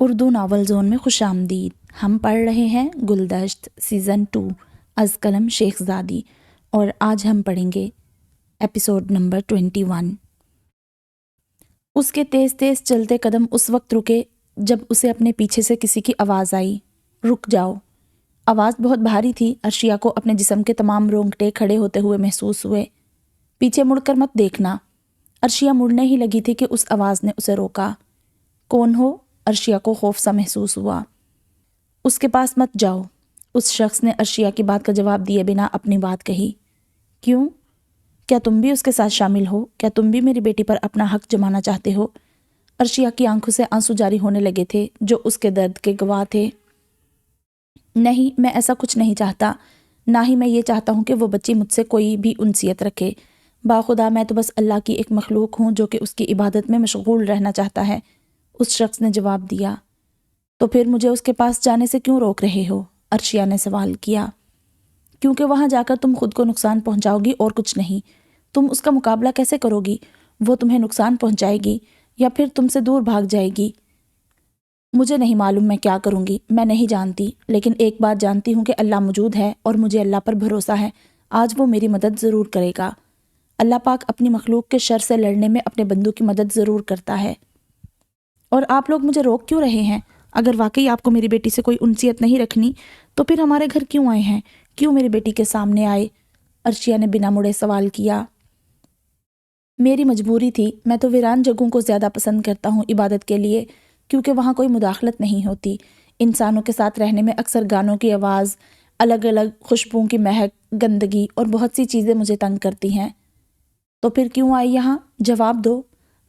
Urdu novel zone میں خوش آمدید۔ ہم پڑھ رہے ہیں گلدشت سیزن 2 از قلم شیخ زادی، اور آج ہم پڑھیں گے ایپیسوڈ نمبر 21۔ اس کے تیز تیز چلتے قدم اس وقت رکے جب اسے اپنے پیچھے سے کسی کی آواز آئی، رک جاؤ۔ آواز بہت بھاری تھی، عرشیہ کو اپنے جسم کے تمام رونگٹے کھڑے ہوتے ہوئے محسوس ہوئے۔ پیچھے مڑ کر مت دیکھنا۔ عرشیہ مڑنے ہی لگی تھی کہ اس آواز نے اسے روکا۔ کون ہو؟ عرشیہ کو خوف سا محسوس ہوا۔ اس کے پاس مت جاؤ۔ اس شخص نے عرشیہ کی بات کا جواب دیے بنا اپنی بات کہی۔ کیوں؟ کیا تم بھی اس کے ساتھ شامل ہو؟ کیا تم بھی میری بیٹی پر اپنا حق جمانا چاہتے ہو؟ عرشیہ کی آنکھوں سے آنسو جاری ہونے لگے تھے جو اس کے درد کے گواہ تھے۔ نہیں، میں ایسا کچھ نہیں چاہتا، نہ ہی میں یہ چاہتا ہوں کہ وہ بچی مجھ سے کوئی بھی انسیت رکھے۔ باخدا میں تو بس اللہ کی ایک مخلوق ہوں جو کہ اس کی عبادت میں مشغول رہنا چاہتا ہے، اس شخص نے جواب دیا۔ تو پھر مجھے اس کے پاس جانے سے کیوں روک رہے ہو؟ عرشیہ نے سوال کیا۔ کیونکہ وہاں جا کر تم خود کو نقصان پہنچاؤ گی اور کچھ نہیں۔ تم اس کا مقابلہ کیسے کرو گی؟ وہ تمہیں نقصان پہنچائے گی یا پھر تم سے دور بھاگ جائے گی۔ مجھے نہیں معلوم میں کیا کروں گی، میں نہیں جانتی، لیکن ایک بات جانتی ہوں کہ اللہ موجود ہے اور مجھے اللہ پر بھروسہ ہے، آج وہ میری مدد ضرور کرے گا۔ اللہ پاک اپنی مخلوق کے شر سے لڑنے میں اپنے بندوں کی مدد ضرور کرتا ہے۔ اور آپ لوگ مجھے روک کیوں رہے ہیں؟ اگر واقعی آپ کو میری بیٹی سے کوئی انسیت نہیں رکھنی تو پھر ہمارے گھر کیوں آئے ہیں؟ کیوں میری بیٹی کے سامنے آئے؟ عرشیہ نے بنا مڑے سوال کیا۔ میری مجبوری تھی، میں تو ویران جگہوں کو زیادہ پسند کرتا ہوں عبادت کے لیے، کیونکہ وہاں کوئی مداخلت نہیں ہوتی۔ انسانوں کے ساتھ رہنے میں اکثر گانوں کی آواز، الگ الگ خوشبوؤں کی مہک، گندگی اور بہت سی چیزیں مجھے تنگ کرتی ہیں۔ تو پھر کیوں آئی یہاں؟ جواب دو،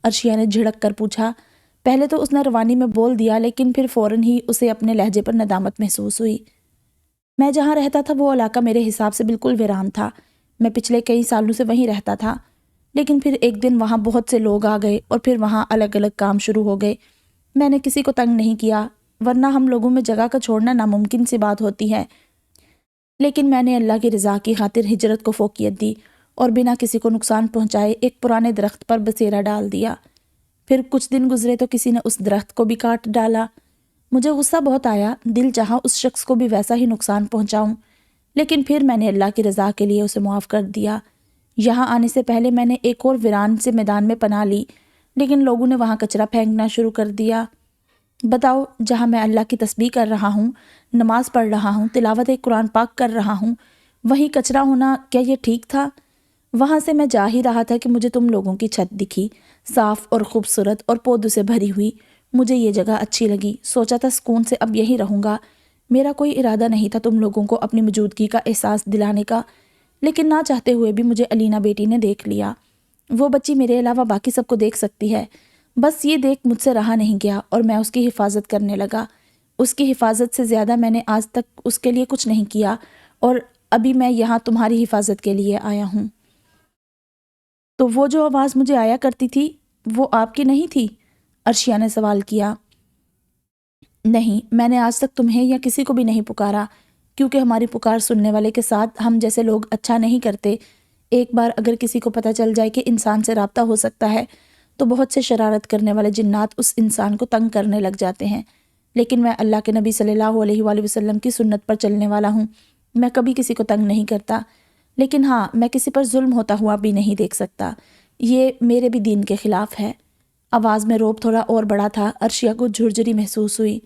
عرشیہ نے جھڑک کر پوچھا۔ پہلے تو اس نے روانی میں بول دیا، لیکن پھر فوراً ہی اسے اپنے لہجے پر ندامت محسوس ہوئی۔ میں جہاں رہتا تھا وہ علاقہ میرے حساب سے بالکل ویران تھا، میں پچھلے کئی سالوں سے وہیں رہتا تھا، لیکن پھر ایک دن وہاں بہت سے لوگ آ گئے اور پھر وہاں الگ الگ کام شروع ہو گئے۔ میں نے کسی کو تنگ نہیں کیا، ورنہ ہم لوگوں میں جگہ کا چھوڑنا ناممکن سی بات ہوتی ہے، لیکن میں نے اللہ کی رضا کی خاطر ہجرت کو فوقیت دی اور بنا کسی کو نقصان پہنچائے ایک پرانے درخت پر بسیرا ڈال دیا۔ پھر کچھ دن گزرے تو کسی نے اس درخت کو بھی کاٹ ڈالا۔ مجھے غصہ بہت آیا، دل چاہا اس شخص کو بھی ویسا ہی نقصان پہنچاؤں، لیکن پھر میں نے اللہ کی رضا کے لیے اسے معاف کر دیا۔ یہاں آنے سے پہلے میں نے ایک اور ویران سے میدان میں پناہ لی، لیکن لوگوں نے وہاں کچرا پھینکنا شروع کر دیا۔ بتاؤ، جہاں میں اللہ کی تسبیح کر رہا ہوں، نماز پڑھ رہا ہوں، تلاوت قرآن پاک کر رہا ہوں، وہیں کچرا ہونا، کیا یہ ٹھیک تھا؟ وہاں سے میں جا ہی رہا تھا کہ مجھے تم لوگوں کی چھت دکھی، صاف اور خوبصورت اور پودوں سے بھری ہوئی۔ مجھے یہ جگہ اچھی لگی، سوچا تھا سکون سے اب یہیں رہوں گا۔ میرا کوئی ارادہ نہیں تھا تم لوگوں کو اپنی موجودگی کا احساس دلانے کا، لیکن نہ چاہتے ہوئے بھی مجھے علینا بیٹی نے دیکھ لیا۔ وہ بچی میرے علاوہ باقی سب کو دیکھ سکتی ہے، بس یہ دیکھ مجھ سے رہا نہیں گیا اور میں اس کی حفاظت کرنے لگا۔ اس کی حفاظت سے زیادہ میں نے آج تک اس کے لیے کچھ نہیں کیا، اور ابھی میں یہاں تمہاری حفاظت کے لیے آیا ہوں۔ تو وہ جو آواز مجھے آیا کرتی تھی وہ آپ کی نہیں تھی؟ عرشیہ نے سوال کیا۔ نہیں، میں نے آج تک تمہیں یا کسی کو بھی نہیں پکارا، کیونکہ ہماری پکار سننے والے کے ساتھ ہم جیسے لوگ اچھا نہیں کرتے۔ ایک بار اگر کسی کو پتہ چل جائے کہ انسان سے رابطہ ہو سکتا ہے تو بہت سے شرارت کرنے والے جنات اس انسان کو تنگ کرنے لگ جاتے ہیں، لیکن میں اللہ کے نبی صلی اللہ علیہ وآلہ وسلم کی سنت پر چلنے والا ہوں، میں کبھی کسی کو تنگ نہیں کرتا، لیکن ہاں، میں کسی پر ظلم ہوتا ہوا بھی نہیں دیکھ سکتا، یہ میرے بھی دین کے خلاف ہے۔ آواز میں روب تھوڑا اور بڑا تھا، عرشیہ کو جھرجھری محسوس ہوئی۔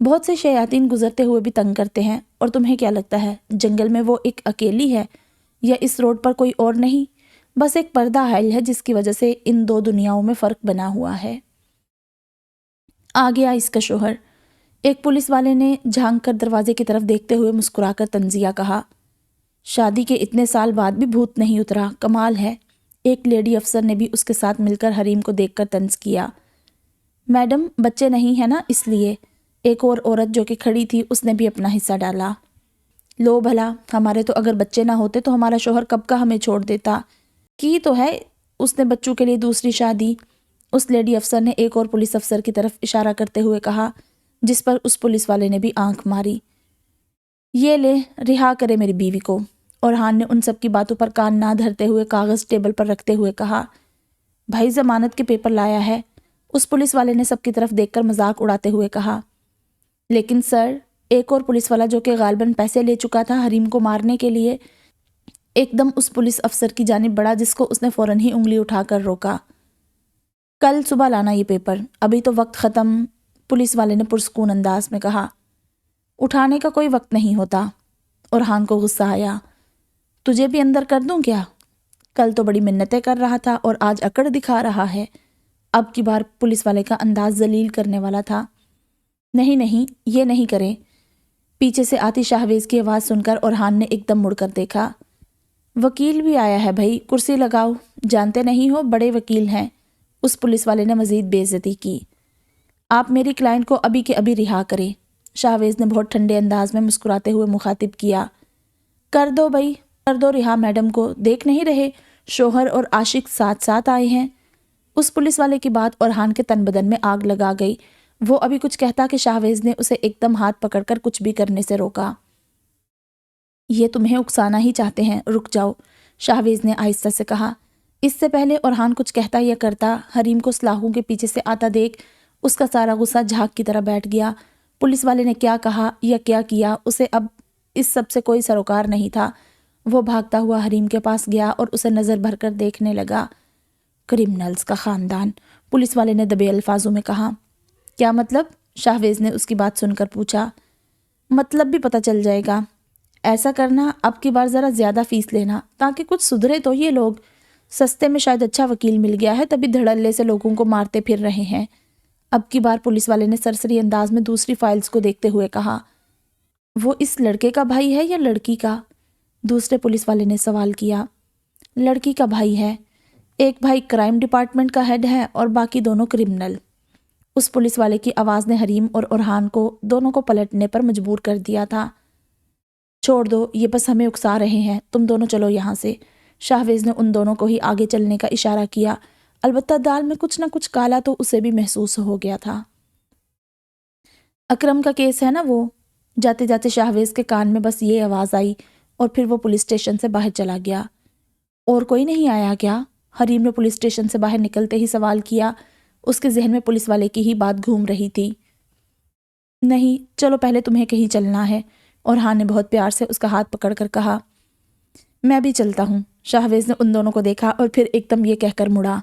بہت سے شیاطین گزرتے ہوئے بھی تنگ کرتے ہیں، اور تمہیں کیا لگتا ہے جنگل میں وہ ایک اکیلی ہے یا اس روڈ پر کوئی اور نہیں؟ بس ایک پردہ حائل ہے جس کی وجہ سے ان دو دنیاؤں میں فرق بنا ہوا ہے۔ آ گیا اس کا شوہر، ایک پولیس والے نے جھانک کر دروازے کی طرف دیکھتے ہوئے مسکرا کر طنزیہ کہا۔ شادی کے اتنے سال بعد بھی بھوت نہیں اترا، کمال ہے۔ ایک لیڈی افسر نے بھی اس کے ساتھ مل کر حریم کو دیکھ کر طنز کیا۔ میڈم، بچے نہیں ہیں نا، اس لیے۔ ایک اور عورت جو کہ کھڑی تھی اس نے بھی اپنا حصہ ڈالا۔ لو بھلا، ہمارے تو اگر بچے نہ ہوتے تو ہمارا شوہر کب کا ہمیں چھوڑ دیتا۔ کی تو ہے اس نے بچوں کے لیے دوسری شادی، اس لیڈی افسر نے ایک اور پولیس افسر کی طرف اشارہ کرتے ہوئے کہا، جس پر اس پولیس والے نے بھی آنکھ ماری۔ یہ لے، رہا کرے میری بیوی کو۔ اورحان نے ان سب کی باتوں پر کان نہ دھرتے ہوئے کاغذ ٹیبل پر رکھتے ہوئے کہا، بھائی ضمانت کے پیپر لایا ہے۔ اس پولیس والے نے سب کی طرف دیکھ کر مذاق اڑاتے ہوئے کہا۔ لیکن سر، ایک اور پولیس والا جو کہ غالباً پیسے لے چکا تھا حریم کو مارنے کے لیے، ایک دم اس پولیس افسر کی جانب بڑھا جس کو اس نے فوراً ہی انگلی اٹھا کر روکا۔ کل صبح لانا یہ پیپر، ابھی تو وقت ختم، پولیس والے نے پرسکون انداز میں کہا۔ اٹھانے کا کوئی وقت نہیں ہوتا۔ اورحان کو غصہ آیا۔ تجھے بھی اندر کر دوں کیا؟ کل تو بڑی منتیں کر رہا تھا اور آج اکڑ دکھا رہا ہے۔ اب کی بار پولیس والے کا انداز ذلیل کرنے والا تھا۔ نہیں نہیں، یہ نہیں کریں۔ پیچھے سے آتی شاہویز کی آواز سن کر اورحان نے ایک دم مڑ کر دیکھا۔ وکیل بھی آیا ہے بھائی، کرسی لگاؤ، جانتے نہیں ہو بڑے وکیل ہیں۔ اس پولیس والے نے مزید بے عزتی کی۔ آپ میری کلائنٹ کو ابھی کے ابھی رہا کریں، شاہویز نے بہت ٹھنڈے انداز میں مسکراتے ہوئے مخاطب کیا۔ کر دو بھائی، کر دو رہا میڈم کو، دیکھ نہیں رہے شوہر اور عاشق ساتھ ساتھ آئے ہیں۔ اس پولیس والے کی بات اورحان کے تن بدن میں آگ لگا گئی۔ وہ ابھی کچھ کہتا کہ شاہویز نے اسے ایک دم ہاتھ پکڑ کر کچھ بھی کرنے سے روکا۔ یہ تمہیں اکسانا ہی چاہتے ہیں، رک جاؤ، شاہویز نے آہستہ سے کہا۔ اس سے پہلے اورحان کچھ کہتا یا کرتا، حریم کو سلاخوں کے پیچھے سے آتا دیکھ اس کا سارا غصہ جھاگ کی طرح بیٹھ گیا۔ پولیس والے نے کیا کہا یا کیا کیا، اسے اب اس سب سے کوئی سروکار نہیں تھا۔ وہ بھاگتا ہوا حریم کے پاس گیا اور اسے نظر بھر کر دیکھنے لگا۔ کرمنلز کا خاندان، پولیس والے نے دبے الفاظوں میں کہا۔ کیا مطلب؟ شاہویز نے اس کی بات سن کر پوچھا۔ مطلب بھی پتہ چل جائے گا۔ ایسا کرنا، اب کی بار ذرا زیادہ فیس لینا تاکہ کچھ سدھرے تو یہ لوگ۔ سستے میں شاید اچھا وکیل مل گیا ہے تبھی دھڑلے سے لوگوں کو مارتے پھر رہے ہیں۔ اب کی بار پولیس والے نے سرسری انداز میں دوسری فائلز کو دیکھتے ہوئے کہا۔ وہ اس لڑکے کا بھائی ہے یا لڑکی کا؟ دوسرے پولیس والے نے سوال کیا۔ لڑکی کا بھائی ہے، ایک بھائی کرائم ڈپارٹمنٹ کا ہیڈ ہے اور باقی دونوں کرمنل۔ اس پولیس والے کی آواز نے حریم اور اورحان کو دونوں کو پلٹنے پر مجبور کر دیا تھا۔ چھوڑ دو، یہ بس ہمیں اکسا رہے ہیں، تم دونوں چلو یہاں سے۔ شاہویز نے ان دونوں کو ہی آگے چلنے کا اشارہ کیا، البتہ دال میں کچھ نہ کچھ کالا تو اسے بھی محسوس ہو گیا تھا۔ اکرم کا کیس ہے نا وہ؟ جاتے جاتے شاہویز کے کان میں بس یہ آواز آئی اور پھر وہ پولیس اسٹیشن سے باہر چلا گیا۔ اور کوئی نہیں آیا کیا؟ حریم نے پولیس اسٹیشن سے باہر نکلتے ہی سوال کیا۔ اس کے ذہن میں پولیس والے کی ہی بات گھوم رہی تھی۔ نہیں، چلو پہلے تمہیں کہیں چلنا ہے، اورحان نے بہت پیار سے اس کا ہاتھ پکڑ کر کہا۔ میں بھی چلتا ہوں۔ شاہویز نے ان دونوں کو دیکھا اور پھر ایک دم یہ کہہ کر مڑا۔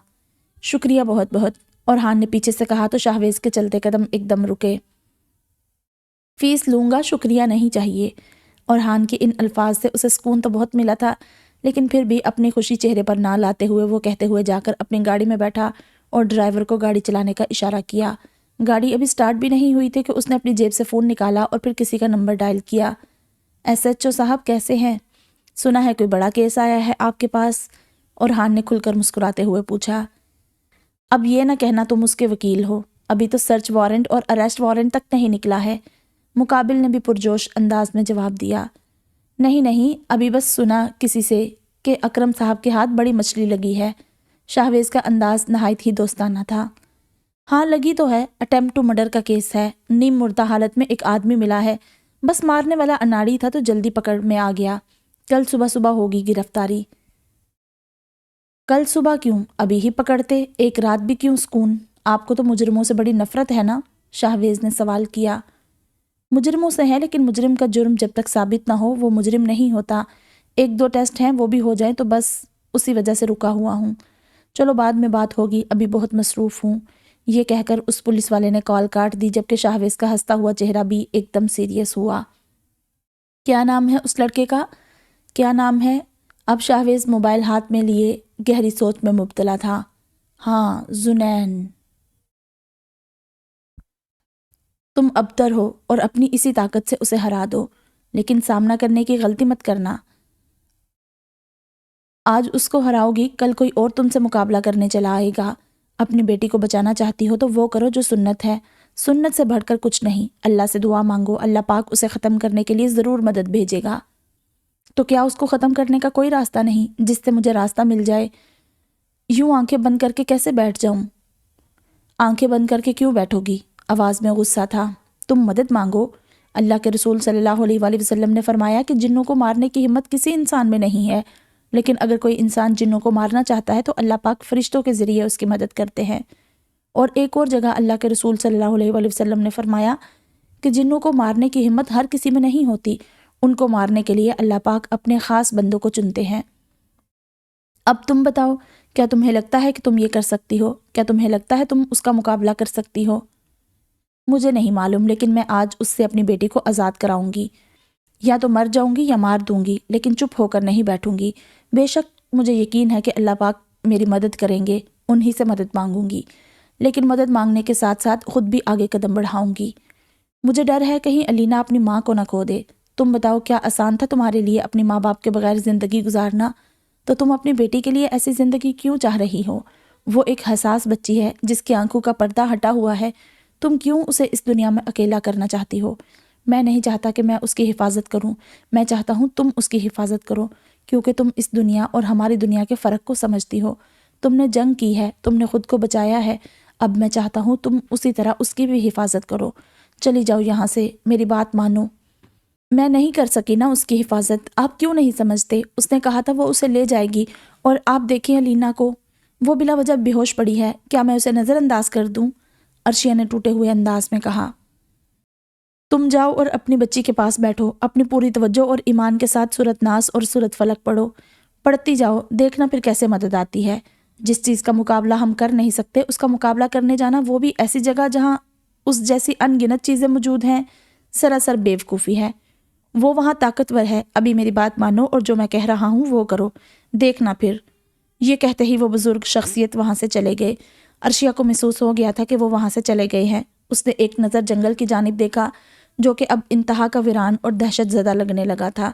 شکریہ بہت بہت، اورحان نے پیچھے سے کہا تو شاہویز کے چلتے قدم ایک دم رکے۔ فیس لوں گا، شکریہ نہیں چاہیے۔ اورحان کے ان الفاظ سے اسے سکون تو بہت ملا تھا، لیکن پھر بھی اپنی خوشی چہرے پر نہ لاتے ہوئے وہ کہتے ہوئے جا کر اپنی گاڑی میں بیٹھا اور ڈرائیور کو گاڑی چلانے کا اشارہ کیا۔ گاڑی ابھی سٹارٹ بھی نہیں ہوئی تھی کہ اس نے اپنی جیب سے فون نکالا اور پھر کسی کا نمبر ڈائل کیا۔ SHO صاحب کیسے ہیں؟ سنا ہے کوئی بڑا کیس آیا ہے آپ کے پاس؟ اورحان نے کھل کر مسکراتے ہوئے پوچھا۔ اب یہ نہ کہنا تم اس کے وکیل ہو، ابھی تو سرچ وارنٹ اور اریسٹ وارنٹ تک نہیں نکلا ہے، مقابل نے بھی پرجوش انداز میں جواب دیا۔ نہیں نہیں، ابھی بس سنا کسی سے کہ اکرم صاحب کے ہاتھ بڑی مچھلی لگی ہے۔ شاہویز کا انداز نہایت ہی دوستانہ تھا۔ ہاں لگی تو ہے، اٹیمپٹ ٹو مرڈر کا کیس ہے، نیم مردہ حالت میں ایک آدمی ملا ہے، بس مارنے والا اناڑی تھا تو جلدی پکڑ میں آ گیا، کل صبح صبح ہوگی گرفتاری۔ کل صبح کیوں؟ ابھی ہی پکڑتے، ایک رات بھی کیوں سکون؟ آپ کو تو مجرموں سے بڑی نفرت ہے نا؟ شاہویز نے سوال کیا۔ مجرموں سے ہے، لیکن مجرم کا جرم جب تک ثابت نہ ہو وہ مجرم نہیں ہوتا۔ ایک دو ٹیسٹ ہیں، وہ بھی ہو جائیں تو بس اسی وجہ سے رکا ہوا ہوں۔ چلو بعد میں بات ہوگی، ابھی بہت مصروف ہوں۔ یہ کہہ کر اس پولیس والے نے کال کاٹ دی، جبکہ شاہویز کا ہنستا ہوا چہرہ بھی ایک دم سیریس ہوا۔ کیا نام ہے اس لڑکے کا؟ کیا نام ہے؟ اب شاہویز موبائل ہاتھ میں لیے گہری سوچ میں مبتلا تھا۔ ہاں، زنین۔ تم ابتر ہو اور اپنی اسی طاقت سے اسے ہرا دو، لیکن سامنا کرنے کی غلطی مت کرنا۔ آج اس کو ہراؤ گی، کل کوئی اور تم سے مقابلہ کرنے چلا آئے گا۔ اپنی بیٹی کو بچانا چاہتی ہو تو وہ کرو جو سنت ہے، سنت سے بڑھ کر کچھ نہیں۔ اللہ سے دعا مانگو، اللہ پاک اسے ختم کرنے کے لیے ضرور مدد بھیجے گا۔ تو کیا اس کو ختم کرنے کا کوئی راستہ نہیں جس سے مجھے راستہ مل جائے؟ یوں آنکھیں بند کر کے کیسے بیٹھ جاؤں؟ آنکھیں بند کر کے کیوں بیٹھو گی؟ آواز میں غصہ تھا۔ تم مدد مانگو۔ اللہ کے رسول صلی اللہ علیہ وآلہ وسلم نے فرمایا کہ جنوں کو مارنے کی ہمت کسی انسان میں نہیں ہے، لیکن اگر کوئی انسان جنوں کو مارنا چاہتا ہے تو اللہ پاک فرشتوں کے ذریعے اس کی مدد کرتے ہیں۔ اور ایک اور جگہ اللہ کے رسول صلی اللہ علیہ وآلہ وسلم نے فرمایا کہ جنوں کو مارنے کی ہمت ہر کسی میں نہیں ہوتی، ان کو مارنے کے لیے اللہ پاک اپنے خاص بندوں کو چنتے ہیں۔ اب تم بتاؤ، کیا تمہیں لگتا ہے کہ تم یہ کر سکتی ہو؟ کیا تمہیں لگتا ہے تم اس کا مقابلہ کر سکتی ہو؟ مجھے نہیں معلوم، لیکن میں آج اس سے اپنی بیٹی کو آزاد کراؤں گی۔ یا تو مر جاؤں گی یا مار دوں گی، لیکن چپ ہو کر نہیں بیٹھوں گی۔ بے شک مجھے یقین ہے کہ اللہ پاک میری مدد کریں گے، انہی سے مدد مانگوں گی، لیکن مدد مانگنے کے ساتھ ساتھ خود بھی آگے قدم بڑھاؤں گی۔ مجھے ڈر ہے کہیں علینا اپنی ماں کو نہ کھو دے۔ تم بتاؤ، کیا آسان تھا تمہارے لیے اپنی ماں باپ کے بغیر زندگی گزارنا؟ تو تم اپنی بیٹی کے لیے ایسی زندگی کیوں چاہ رہی ہو؟ وہ ایک حساس بچی ہے جس کی آنکھوں کا پردہ ہٹا ہوا ہے، تم کیوں اسے اس دنیا میں اکیلا کرنا چاہتی ہو؟ میں نہیں چاہتا کہ میں اس کی حفاظت کروں، میں چاہتا ہوں تم اس کی حفاظت کرو، کیونکہ تم اس دنیا اور ہماری دنیا کے فرق کو سمجھتی ہو۔ تم نے جنگ کی ہے، تم نے خود کو بچایا ہے، اب میں چاہتا ہوں تم اسی طرح اس کی بھی حفاظت کرو۔ چلی جاؤ یہاں سے، میری بات مانو۔ میں نہیں کر سکی نا اس کی حفاظت، آپ کیوں نہیں سمجھتے؟ اس نے کہا تھا وہ اسے لے جائے گی، اور آپ دیکھیں علینا کو، وہ بلا وجہ بے ہوش پڑی ہے، کیا میں اسے نظر انداز کر دوں؟ عرشیہ نے ٹوٹے ہوئے انداز میں کہا۔ تم جاؤ اور اپنی بچی کے پاس بیٹھو، اپنی پوری توجہ اور ایمان کے ساتھ سورۃ ناس اور سورۃ فلق پڑھو، پڑھتی جاؤ، دیکھنا پھر کیسے مدد آتی ہے۔ جس چیز کا مقابلہ ہم کر نہیں سکتے اس کا مقابلہ کرنے جانا، وہ بھی ایسی جگہ جہاں اس جیسی ان گنت چیزیں موجود ہیں، سراسر بیوقوفی ہے۔ وہ وہاں طاقتور ہے، ابھی میری بات مانو اور جو میں کہہ رہا ہوں وہ کرو، دیکھنا پھر۔ یہ کہتے ہی وہ بزرگ شخصیت وہاں سے چلے گئے۔ عرشیہ کو محسوس ہو گیا تھا کہ وہ وہاں سے چلے گئے ہیں۔ اس نے ایک نظر جنگل کی جانب دیکھا جو کہ اب انتہا کا ویران اور دہشت زدہ لگنے لگا تھا۔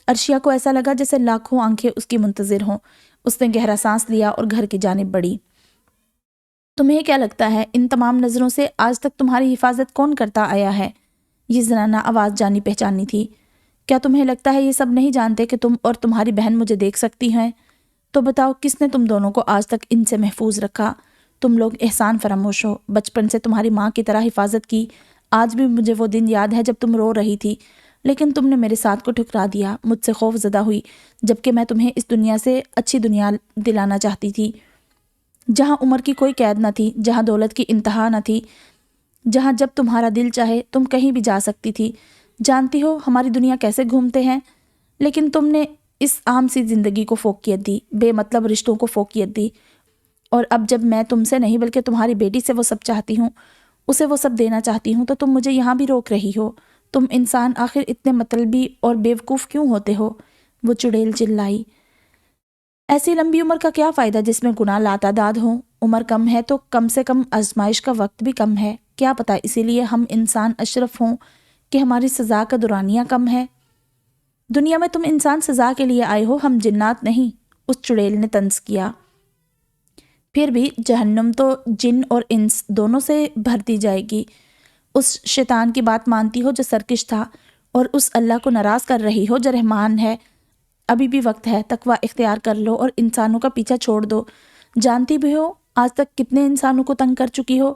عرشیہ کو ایسا لگا جیسے لاکھوں آنکھیں اس کی منتظر ہوں۔ اس نے گہرا سانس لیا اور گھر کی جانب بڑھی۔ تمہیں کیا لگتا ہے ان تمام نظروں سے آج تک تمہاری حفاظت کون کرتا آیا ہے؟ یہ زنانہ آواز جانی پہچانی تھی۔ کیا تمہیں لگتا ہے یہ سب نہیں جانتے کہ تم اور تمہاری بہن مجھے دیکھ سکتی ہیں؟ تو بتاؤ کس نے تم دونوں کو آج تک ان سے محفوظ رکھا؟ تم لوگ احسان فراموش ہو، بچپن سے تمہاری ماں کی طرح حفاظت کی۔ آج بھی مجھے وہ دن یاد ہے جب تم رو رہی تھی، لیکن تم نے میرے ساتھ کو ٹھکرا دیا، مجھ سے خوف زدہ ہوئی، جبکہ میں تمہیں اس دنیا سے اچھی دنیا دلانا چاہتی تھی، جہاں عمر کی کوئی قید نہ تھی، جہاں دولت کی انتہا نہ تھی، جہاں جب تمہارا دل چاہے تم کہیں بھی جا سکتی تھی۔ جانتی ہو ہماری دنیا کیسے گھومتے ہیں؟ لیکن تم نے اس عام سی زندگی کو فوقیت دی، بے مطلب رشتوں کو فوقیت دی، اور اب جب میں تم سے نہیں بلکہ تمہاری بیٹی سے وہ سب چاہتی ہوں، اسے وہ سب دینا چاہتی ہوں، تو تم مجھے یہاں بھی روک رہی ہو۔ تم انسان آخر اتنے مطلبی اور بیوقوف کیوں ہوتے ہو؟ وہ چڑیل چلائی۔ ایسی لمبی عمر کا کیا فائدہ جس میں گناہ لاتعداد ہوں؟ عمر کم ہے تو کم سے کم آزمائش کا وقت بھی کم ہے، کیا پتہ اسی لیے ہم انسان اشرف ہوں کہ ہماری سزا کا دورانیہ کم ہے۔ دنیا میں تم انسان سزا کے لیے آئے ہو، ہم جنات نہیں، اس چڑیل نے طنز کیا۔ پھر بھی جہنم تو جن اور انس دونوں سے بھر دی جائے گی۔ اس شیطان کی بات مانتی ہو جو سرکش تھا، اور اس اللہ کو ناراض کر رہی ہو جو رحمان ہے۔ ابھی بھی وقت ہے، تقویٰ اختیار کر لو اور انسانوں کا پیچھا چھوڑ دو۔ جانتی بھی ہو آج تک کتنے انسانوں کو تنگ کر چکی ہو۔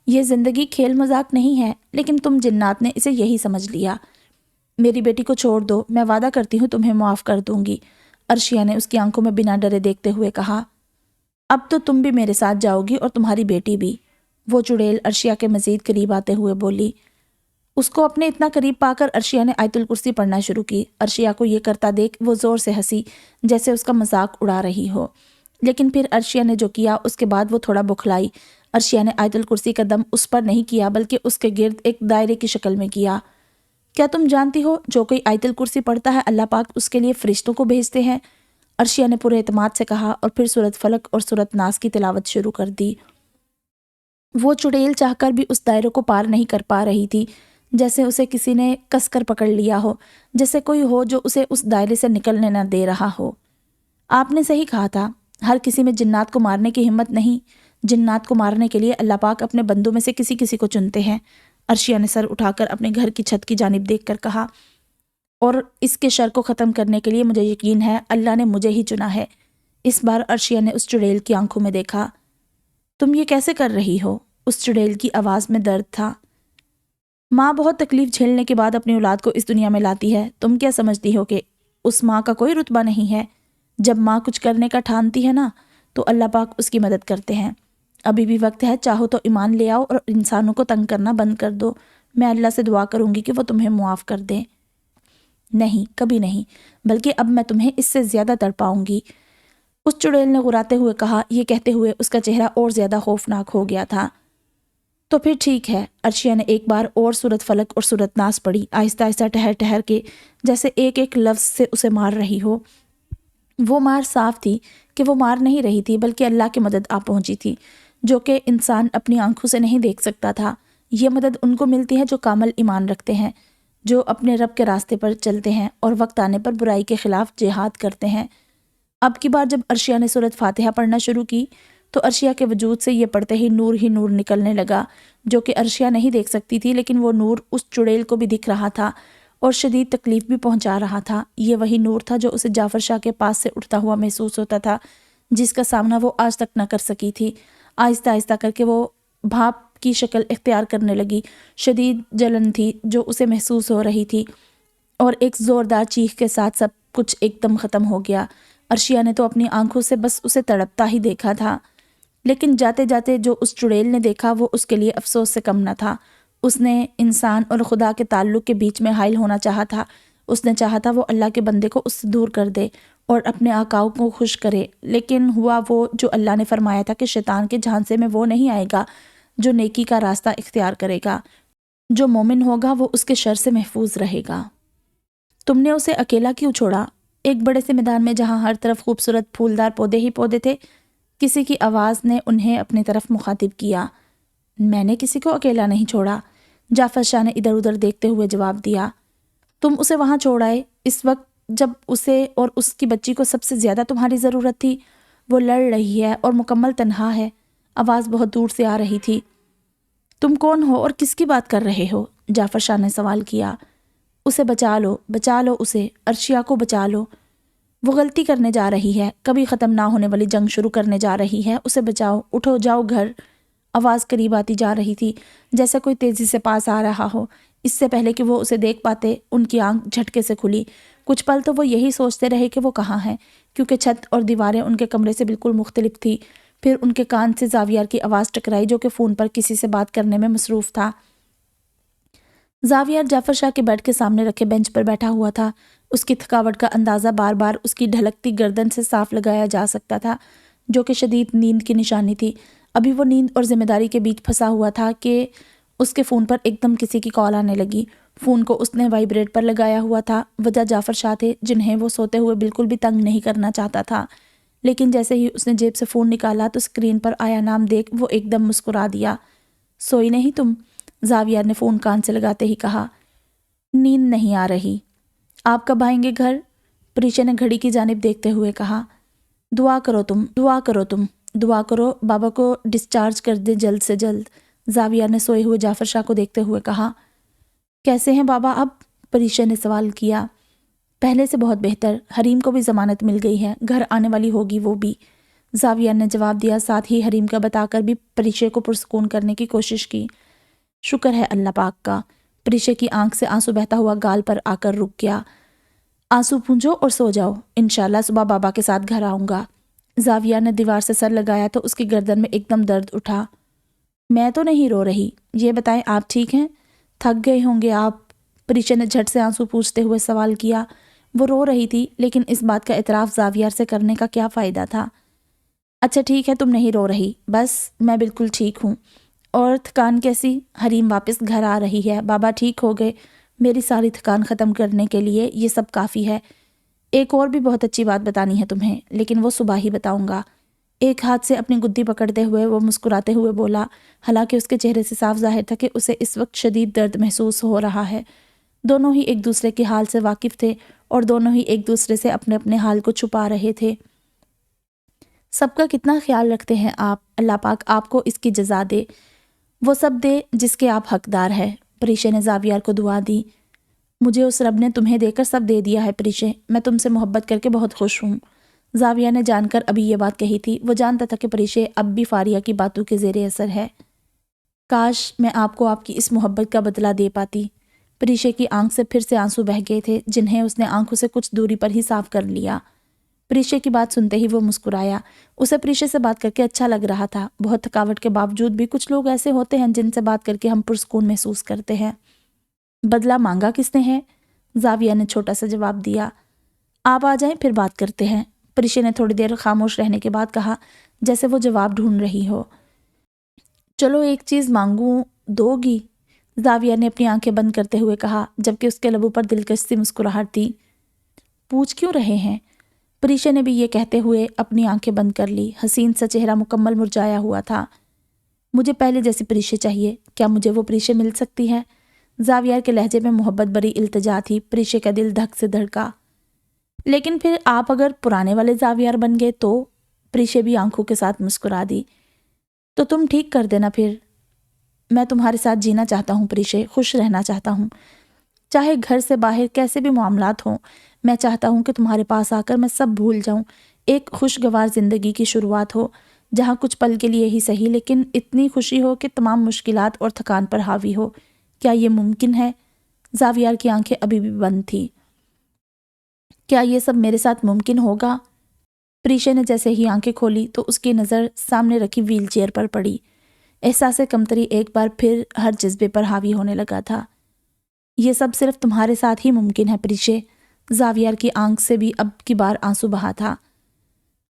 یہ زندگی کھیل مذاق نہیں ہے، لیکن تم جنات نے اسے یہی سمجھ لیا۔ میری بیٹی کو چھوڑ دو، میں وعدہ کرتی ہوں تمہیں معاف کر دوں گی، عرشیہ نے اس کی آنکھوں میں بنا ڈرے دیکھتے ہوئے کہا۔ اب تو تم بھی میرے ساتھ جاؤ گی اور تمہاری بیٹی بھی، وہ چڑیل عرشیہ کے مزید قریب آتے ہوئے بولی۔ اس کو اپنے اتنا قریب پا کر عرشیہ نے آیت الکرسی پڑھنا شروع کی۔ عرشیہ کو یہ کرتا دیکھ وہ زور سے ہنسی، جیسے اس کا مذاق اڑا رہی ہو، لیکن پھر عرشیہ نے جو کیا اس کے بعد وہ تھوڑا بکھلائی۔ عرشیہ نے آیت الکرسی کا دم اس پر نہیں کیا بلکہ اس کے گرد ایک دائرے کی شکل میں کیا۔ کیا تم جانتی ہو جو کوئی آیت الکرسی پڑھتا ہے اللہ پاک اس کے لیے فرشتوں کو بھیجتے ہیں؟ عرشیہ نے پورے اعتماد سے کہا اور پھر سورۃ فلق اور سورۃ ناس کی تلاوت شروع کر دی۔ وہ چڑیل چاہ کر بھی اس دائرے کو پار نہیں کر پا رہی تھی، جیسے اسے کسی نے کس کر پکڑ لیا ہو، جیسے کوئی ہو جو اسے اس دائرے سے نکلنے نہ دے رہا ہو۔ آپ نے صحیح کہا تھا، ہر کسی میں جنات کو مارنے کی ہمت نہیں، جنات کو مارنے کے لیے اللہ پاک اپنے بندوں میں سے کسی کسی کو چنتے ہیں۔ عرشیہ نے سر اٹھا کر اپنے گھر کی چھت کی جانب دیکھ کر کہا، اور اس کے شر کو ختم کرنے کے لیے مجھے یقین ہے اللہ نے مجھے ہی چنا ہے۔ اس بار عرشیہ نے اس چڑیل کی آنکھوں میں دیکھا۔ تم یہ کیسے کر رہی ہو؟ اس چڑیل کی آواز میں درد تھا۔ ماں بہت تکلیف جھیلنے کے بعد اپنی اولاد کو اس دنیا میں لاتی ہے، تم کیا سمجھتی ہو کہ اس ماں کا کوئی رتبہ نہیں ہے؟ جب ماں کچھ کرنے کا ٹھانتی ہے نا تو اللہ پاک اس کی مدد کرتے ہیں۔ ابھی بھی وقت ہے، چاہو تو ایمان لے آؤ اور انسانوں کو تنگ کرنا بند کر دو، میں اللہ سے دعا کروں گی کہ وہ تمہیں معاف کر دیں۔ نہیں، کبھی نہیں، بلکہ اب میں تمہیں اس سے زیادہ تڑپاؤں گی، اس چڑیل نے غراتے ہوئے کہا۔ یہ کہتے ہوئے اس کا چہرہ اور زیادہ خوفناک ہو گیا تھا۔ تو پھر ٹھیک ہے، عرشیہ نے ایک بار اور سورت فلق اور سورت ناس پڑھی، آہستہ آہستہ ٹہر ٹہر کے، جیسے ایک ایک لفظ سے اسے مار رہی ہو۔ وہ مار صاف تھی کہ وہ مار نہیں رہی تھی، بلکہ اللہ کی مدد آ پہنچی تھی، جو کہ انسان اپنی آنکھوں سے نہیں دیکھ سکتا تھا۔ یہ مدد ان کو ملتی ہے جو کامل ایمان رکھتے ہیں، جو اپنے رب کے راستے پر چلتے ہیں اور وقت آنے پر برائی کے خلاف جہاد کرتے ہیں۔ اب کی بار جب عرشیہ نے سورت فاتحہ پڑھنا شروع کی تو عرشیہ کے وجود سے یہ پڑھتے ہی نور نکلنے لگا، جو کہ عرشیہ نہیں دیکھ سکتی تھی، لیکن وہ نور اس چڑیل کو بھی دکھ رہا تھا اور شدید تکلیف بھی پہنچا رہا تھا۔ یہ وہی نور تھا جو اسے جعفر شاہ کے پاس سے اٹھتا ہوا محسوس ہوتا تھا، جس کا سامنا وہ آج تک نہ کر سکی تھی۔ آہستہ آہستہ کر کے وہ بھاپ کی شکل اختیار کرنے لگی۔ شدید جلن تھی جو اسے محسوس ہو رہی تھی، اور ایک زوردار چیخ کے ساتھ سب کچھ ایک دم ختم ہو گیا۔ عرشیہ نے تو اپنی آنکھوں سے بس اسے تڑپتا ہی دیکھا تھا، لیکن جاتے جاتے جو اس چڑیل نے دیکھا وہ اس کے لیے افسوس سے کم نہ تھا۔ اس نے انسان اور خدا کے تعلق کے بیچ میں حائل ہونا چاہا تھا۔ اس نے چاہا تھا وہ اللہ کے بندے کو اس سے دور کر دے اور اپنے آقاؤں کو خوش کرے، لیکن ہوا وہ جو اللہ نے فرمایا تھا کہ شیطان کے جھانسے میں وہ نہیں آئے گا جو نیکی کا راستہ اختیار کرے گا۔ جو مومن ہوگا وہ اس کے شر سے محفوظ رہے گا۔ تم نے اسے اکیلا کیوں چھوڑا؟ ایک بڑے سے میدان میں جہاں ہر طرف خوبصورت پھولدار پودے ہی پودے تھے، کسی کی آواز نے انہیں اپنی طرف مخاطب کیا۔ میں نے کسی کو اکیلا نہیں چھوڑا، جعفر شاہ نے ادھر ادھر دیکھتے ہوئے جواب دیا۔ تم اسے وہاں چھوڑ آئے اس وقت جب اسے اور اس کی بچی کو سب سے زیادہ تمہاری ضرورت تھی۔ وہ لڑ رہی ہے اور مکمل تنہا ہے۔ آواز بہت دور سے آ رہی تھی۔ تم کون ہو اور کس کی بات کر رہے ہو؟ جعفر شاہ نے سوال کیا۔ اسے بچا لو اسے، عرشیہ کو بچا لو۔ وہ غلطی کرنے جا رہی ہے، کبھی ختم نہ ہونے والی جنگ شروع کرنے جا رہی ہے، اسے بچاؤ، اٹھو جاؤ گھر۔ آواز قریب آتی جا رہی تھی، جیسے کوئی تیزی سے پاس آ رہا ہو۔ اس سے پہلے کہ وہ اسے دیکھ پاتے ان کی آنکھ جھٹکے سے کھلی۔ کچھ پل تو وہ یہی سوچتے رہے کہ وہ کہاں ہیں، کیونکہ چھت اور دیواریں ان کے کمرے سے بالکل مختلف تھی۔ پھر ان کے کان سے زاویار کی آواز ٹکرائی جو کہ فون پر کسی سے بات کرنے میں مصروف تھا۔ زاویار جعفر شاہ کے بیڈ کے سامنے رکھے بینچ پر بیٹھا ہوا تھا۔ اس کی تھکاوٹ کا اندازہ بار بار اس کی ڈھلکتی گردن سے صاف لگایا جا سکتا تھا، جو کہ شدید نیند کی نشانی تھی۔ ابھی وہ نیند اور ذمہ داری کے بیچ پھنسا ہوا تھا کہ اس کے فون پر ایک دم کسی کی کال آنے لگی۔ فون کو اس نے وائبریٹ پر لگایا ہوا تھا۔ وجہ جعفر شاہ تھے، جنہیں وہ سوتے ہوئے بالکل بھی تنگ نہیں کرنا چاہتا تھا، لیکن جیسے ہی اس نے جیب سے فون نکالا تو اسکرین پر آیا نام دیکھ وہ ایک دم مسکرا دیا۔ سوئی نہیں تم؟ زاویار نے فون کان سے لگاتے ہی کہا۔ نیند نہیں آ رہی۔ آپ کب آئیں گے گھر؟ پریشے نے گھڑی کی جانب دیکھتے ہوئے کہا۔ دعا کرو بابا کو ڈسچارج کر دے جلد سے جلد، زاویار نے سوئے ہوئے جعفر شاہ کو دیکھتے ہوئے کہا۔ کیسے ہیں بابا اب؟ پریشے نے سوال کیا۔ پہلے سے بہت بہتر، حریم کو بھی ضمانت مل گئی ہے، گھر آنے والی ہوگی وہ بھی، زاویار نے جواب دیا، ساتھ ہی حریم کا بتا کر بھی پریشے کو پرسکون کرنے کی کوشش کی۔ شکر ہے اللہ پاک کا۔ پریشے کی آنکھ سے آنسو بہتا ہوا گال پر آ کر رک گیا۔ آنسو پونچھو اور سو جاؤ، انشاءاللہ صبح بابا کے ساتھ گھر آؤں گا۔ زاویار نے دیوار سے سر لگایا تو اس کی گردن میں ایک دم درد اٹھا۔ میں تو نہیں رو رہی، یہ بتائیں آپ ٹھیک ہیں؟ تھک گئے ہوں گے آپ؟ پریشے نے جھٹ سے آنسو پوچھتے ہوئے سوال کیا۔ وہ رو رہی تھی، لیکن اس بات کا اعتراف زاویار سے کرنے کا کیا فائدہ تھا؟ اچھا ٹھیک ہے، تم نہیں رو رہی، بس میں بالکل ٹھیک ہوں۔ اور تھکان کیسی؟ حریم واپس گھر آ رہی ہے، بابا ٹھیک ہو گئے، میری ساری تھکان ختم کرنے کے لیے یہ سب کافی ہے۔ ایک اور بھی بہت اچھی بات بتانی ہے تمہیں، لیکن وہ صبح ہی بتاؤں گا۔ ایک ہاتھ سے اپنی گدی پکڑتے ہوئے وہ مسکراتے ہوئے بولا، حالانکہ اس کے چہرے سے صاف ظاہر تھا کہ اسے اس وقت شدید درد محسوس ہو رہا ہے۔ دونوں ہی ایک دوسرے کے حال سے واقف تھے اور دونوں ہی ایک دوسرے سے اپنے اپنے حال کو چھپا رہے تھے۔ سب کا کتنا خیال رکھتے ہیں آپ، اللہ پاک آپ کو اس کی جزا دے، وہ سب دے جس کے آپ حقدار ہیں۔ پریشے نے زاویار کو دعا دی۔ مجھے اس رب نے تمہیں دے کر سب دے دیا ہے پریشے، میں تم سے محبت کر کے بہت خوش ہوں۔ زاویار نے جان کر ابھی یہ بات کہی تھی، وہ جانتا تھا کہ پریشے اب بھی فاریہ کی باتوں کے زیر اثر ہے۔ کاش میں آپ کو آپ کی اس محبت کا بدلہ دے پاتی۔ پریشے کی آنکھ سے پھر سے آنسو بہہ گئے تھے، جنہیں اس نے آنکھوں سے کچھ دوری پر ہی صاف کر لیا۔ پریشے کی بات سنتے ہی وہ مسکرایا۔ اسے پریشے سے بات کر کے اچھا لگ رہا تھا۔ بہت تھکاوٹ کے باوجود بھی کچھ لوگ ایسے ہوتے ہیں جن سے بات کر کے ہم پرسکون محسوس کرتے ہیں۔ بدلہ مانگا کس نے ہے؟ زاویہ نے چھوٹا سا جواب دیا۔ آپ آ جائیں پھر بات کرتے ہیں۔ پریشے نے تھوڑی دیر خاموش رہنے کے بعد کہا، جیسے وہ جواب ڈھونڈ رہی ہو۔ چلو ایک چیز مانگوں، دو گی؟ زاویہ نے اپنی آنکھیں بند کرتے ہوئے کہا، جبکہ اس کے لبوں پر دلکش سی مسکراہٹ تھی۔ پوچھ کیوں رہے ہیں؟ پریشے نے بھی یہ کہتے ہوئے اپنی آنکھیں بند کر لی۔ حسین سا چہرہ مکمل مرجھایا ہوا تھا۔ مجھے پہلے جیسی پریشے چاہیے، کیا مجھے وہ پریشے مل سکتی ہے؟ زاویہ کے لہجے میں محبت بری التجا تھی۔ پریشے کا دل دھک سے دھڑکا۔ لیکن پھر آپ اگر پرانے والے زاویہ بن گئے تو؟ پریشے بھی آنکھوں کے ساتھ مسکرا دی۔ تو تم ٹھیک کر دینا پھر۔ میں تمہارے ساتھ جینا چاہتا ہوں پریشے، خوش رہنا چاہتا ہوں، چاہے گھر سے باہر کیسے بھی معاملات ہوں۔ میں چاہتا ہوں کہ تمہارے پاس آ کر میں سب بھول جاؤں، ایک خوشگوار زندگی کی شروعات ہو، جہاں کچھ پل کے لیے ہی صحیح لیکن اتنی خوشی ہو کہ تمام مشکلات اور تھکان پر حاوی ہو۔ کیا یہ ممکن ہے؟ زاویہ کی آنکھیں ابھی بھی بند تھی۔ کیا یہ سب میرے ساتھ ممکن ہوگا؟ پریشے نے جیسے ہی آنکھیں کھولی تو اس کی نظر سامنے رکھی ویل چیئر پر پڑی۔ احساس کمتری ایک بار پھر ہر جذبے پر حاوی ہونے لگا تھا۔ یہ سب صرف تمہارے ساتھ ہی ممکن ہے پریشے۔ زاویہ کی آنکھ سے بھی اب کی بار آنسو بہا تھا۔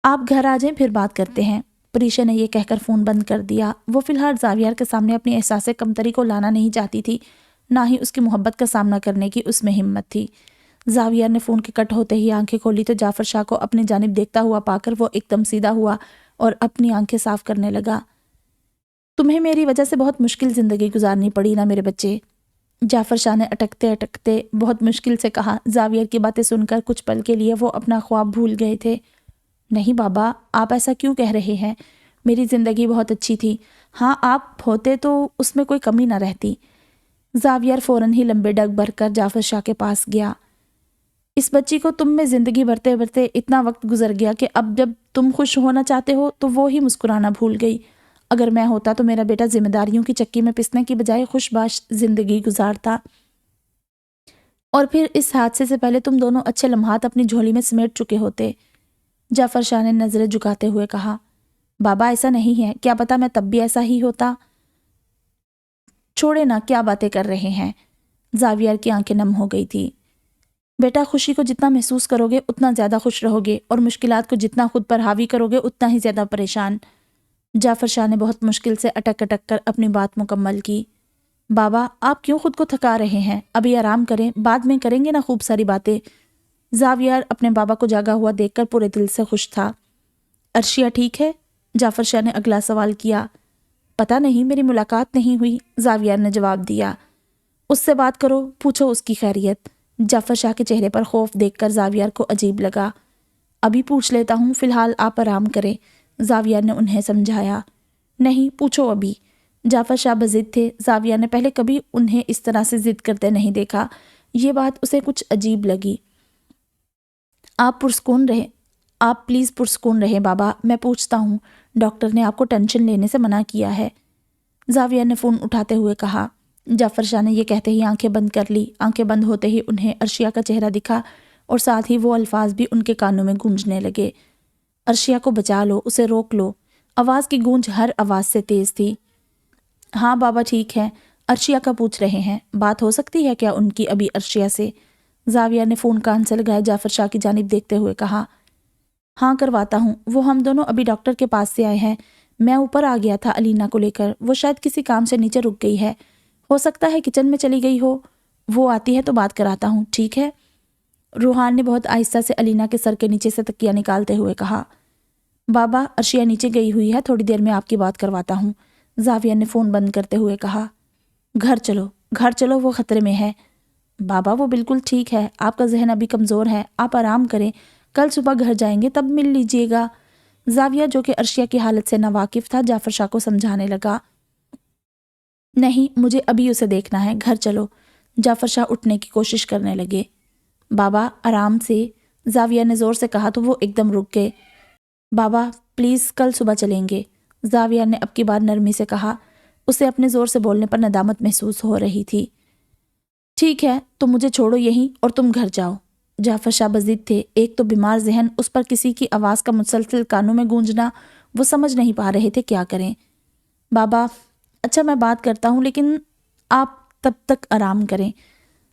آپ گھر آ جائیں پھر بات کرتے ہیں۔ پریشے نے یہ کہہ کر فون بند کر دیا۔ وہ فی الحال زاویہ کے سامنے اپنی احساس کمتری کو لانا نہیں چاہتی تھی، نہ ہی اس کی محبت کا سامنا کرنے کی اس میں ہمت تھی۔ زاویہ نے فون کے کٹ ہوتے ہی آنکھیں کھولی تو جعفر شاہ کو اپنی جانب دیکھتا ہوا پا کر وہ ایک دم سیدھا ہوا اور اپنی آنکھیں صاف کرنے لگا۔ تمہیں میری وجہ سے بہت مشکل زندگی گزارنی پڑی نا میرے بچے؟ جعفر شاہ نے اٹکتے اٹکتے بہت مشکل سے کہا۔ زاویہ کی باتیں سن کر کچھ پل کے لیے وہ اپنا خواب بھول گئے تھے۔ نہیں بابا، آپ ایسا کیوں کہہ رہے ہیں؟ میری زندگی بہت اچھی تھی۔ ہاں آپ ہوتے تو اس میں کوئی کمی نہ رہتی۔ زاویہ فوراً ہی لمبے ڈگ بھر کر جعفر شاہ کے پاس گیا۔ اس بچی کو تم میں زندگی بھرتے بھرتے اتنا وقت گزر گیا کہ اب جب تم خوش ہونا چاہتے ہو تو وہ ہی مسکرانا بھول گئی۔ اگر میں ہوتا تو میرا بیٹا ذمہ داریوں کی چکی میں پسنے کی بجائے خوش باش زندگی گزارتا۔ اور پھر اس حادثے سے پہلے تم دونوں اچھے لمحات اپنی جھولی میں سمیٹ چکے ہوتے۔ جعفر شاہ نے نظریں جھکاتے ہوئے کہا، بابا ایسا نہیں ہے، کیا پتا میں تب بھی ایسا ہی ہوتا۔ چھوڑے نا، کیا باتیں کر رہے ہیں؟ زاویہ کی آنکھیں نم ہو گئی تھی۔ بیٹا خوشی کو جتنا محسوس کرو گے اتنا زیادہ خوش رہو گے، اور مشکلات کو جتنا خود پر حاوی کرو گے اتنا ہی زیادہ پریشان۔ جعفر شاہ نے بہت مشکل سے اٹک اٹک کر اپنی بات مکمل کی۔ بابا آپ کیوں خود کو تھکا رہے ہیں؟ ابھی آرام کریں، بعد میں کریں گے نا خوب ساری باتیں۔ زاویہ اپنے بابا کو جاگا ہوا دیکھ کر پورے دل سے خوش تھا۔ عرشیہ ٹھیک ہے؟ جعفر شاہ نے اگلا سوال کیا۔ پتہ نہیں، میری ملاقات نہیں ہوئی، زاویہ نے جواب دیا۔ اس سے بات کرو، پوچھو اس کی خیریت۔ جعفر شاہ کے چہرے پر خوف دیکھ کر زاویہ کو عجیب لگا۔ ابھی پوچھ لیتا ہوں، فی الحال آپ آرام کریں، زاویہ نے انہیں سمجھایا۔ نہیں، پوچھو ابھی۔ جعفر شاہ بضد تھے۔ زاویہ نے پہلے کبھی انہیں اس طرح سے ضد کرتے نہیں دیکھا۔ یہ بات اسے کچھ عجیب لگی۔ آپ پرسکون رہیں، آپ پلیز پرسکون رہیں بابا، میں پوچھتا ہوں۔ ڈاکٹر نے آپ کو ٹینشن لینے سے منع کیا ہے، زاویہ نے فون اٹھاتے ہوئے کہا۔ جعفر شاہ نے یہ کہتے ہی آنکھیں بند کر لی۔ آنکھیں بند ہوتے ہی انہیں عرشیہ کا چہرہ دکھا اور ساتھ ہی وہ الفاظ بھی ان کے کانوں میں گونجنے لگے، عرشیہ کو بچا لو، اسے روک لو۔ آواز کی گونج ہر آواز سے تیز تھی۔ ہاں بابا ٹھیک ہے، عرشیہ کا پوچھ رہے ہیں، بات ہو سکتی ہے کیا ان کی ابھی عرشیہ سے؟ زاویہ نے فون کان سے لگائے جعفر شاہ کی جانب دیکھتے ہوئے کہا۔ ہاں کرواتا ہوں، وہ ہم دونوں ابھی ڈاکٹر کے پاس سے آئے ہیں۔ میں اوپر آ گیا تھا علینا کو لے کر، وہ شاید کسی کام سے نیچے رک گئی ہے، ہو سکتا ہے کچن میں چلی گئی ہو، وہ آتی ہے تو بات کراتا ہوں، ٹھیک ہے؟ روحان نے بہت آہستہ سے علینا کے سر کے نیچے سے تکیہ نکالتے ہوئے کہا۔ بابا عرشیہ نیچے گئی ہوئی ہے، تھوڑی دیر میں آپ کی بات کرواتا ہوں، زاویہ نے فون بند کرتے ہوئے کہا۔ گھر چلو، وہ خطرے میں ہے۔ بابا وہ بالکل ٹھیک ہے، آپ کا ذہن ابھی کمزور ہے، آپ آرام کریں، کل صبح گھر جائیں گے تب مل لیجئے گا۔ زاویہ جو کہ عرشیہ کی حالت سے ناواقف تھا جعفر شاہ کو سمجھانے لگا۔ نہیں، مجھے ابھی اسے دیکھنا ہے، گھر چلو۔ جعفر شاہ اٹھنے کی کوشش کرنے لگے۔ بابا آرام سے، زاویہ نے زور سے کہا تو وہ ایک دم رک گئے۔ بابا پلیز کل صبح چلیں گے، زاویہ نے اب کی بار نرمی سے کہا۔ اسے اپنے زور سے بولنے پر ندامت محسوس ہو رہی تھی۔ ٹھیک ہے، تو مجھے چھوڑو یہیں اور تم گھر جاؤ، جعفر شاہ بضد تھے، ایک تو بیمار ذہن، اس پر کسی کی آواز کا مسلسل کانوں میں گونجنا، وہ سمجھ نہیں پا رہے تھے کیا کریں۔ بابا، اچھا میں بات کرتا ہوں لیکن آپ تب تک آرام کریں،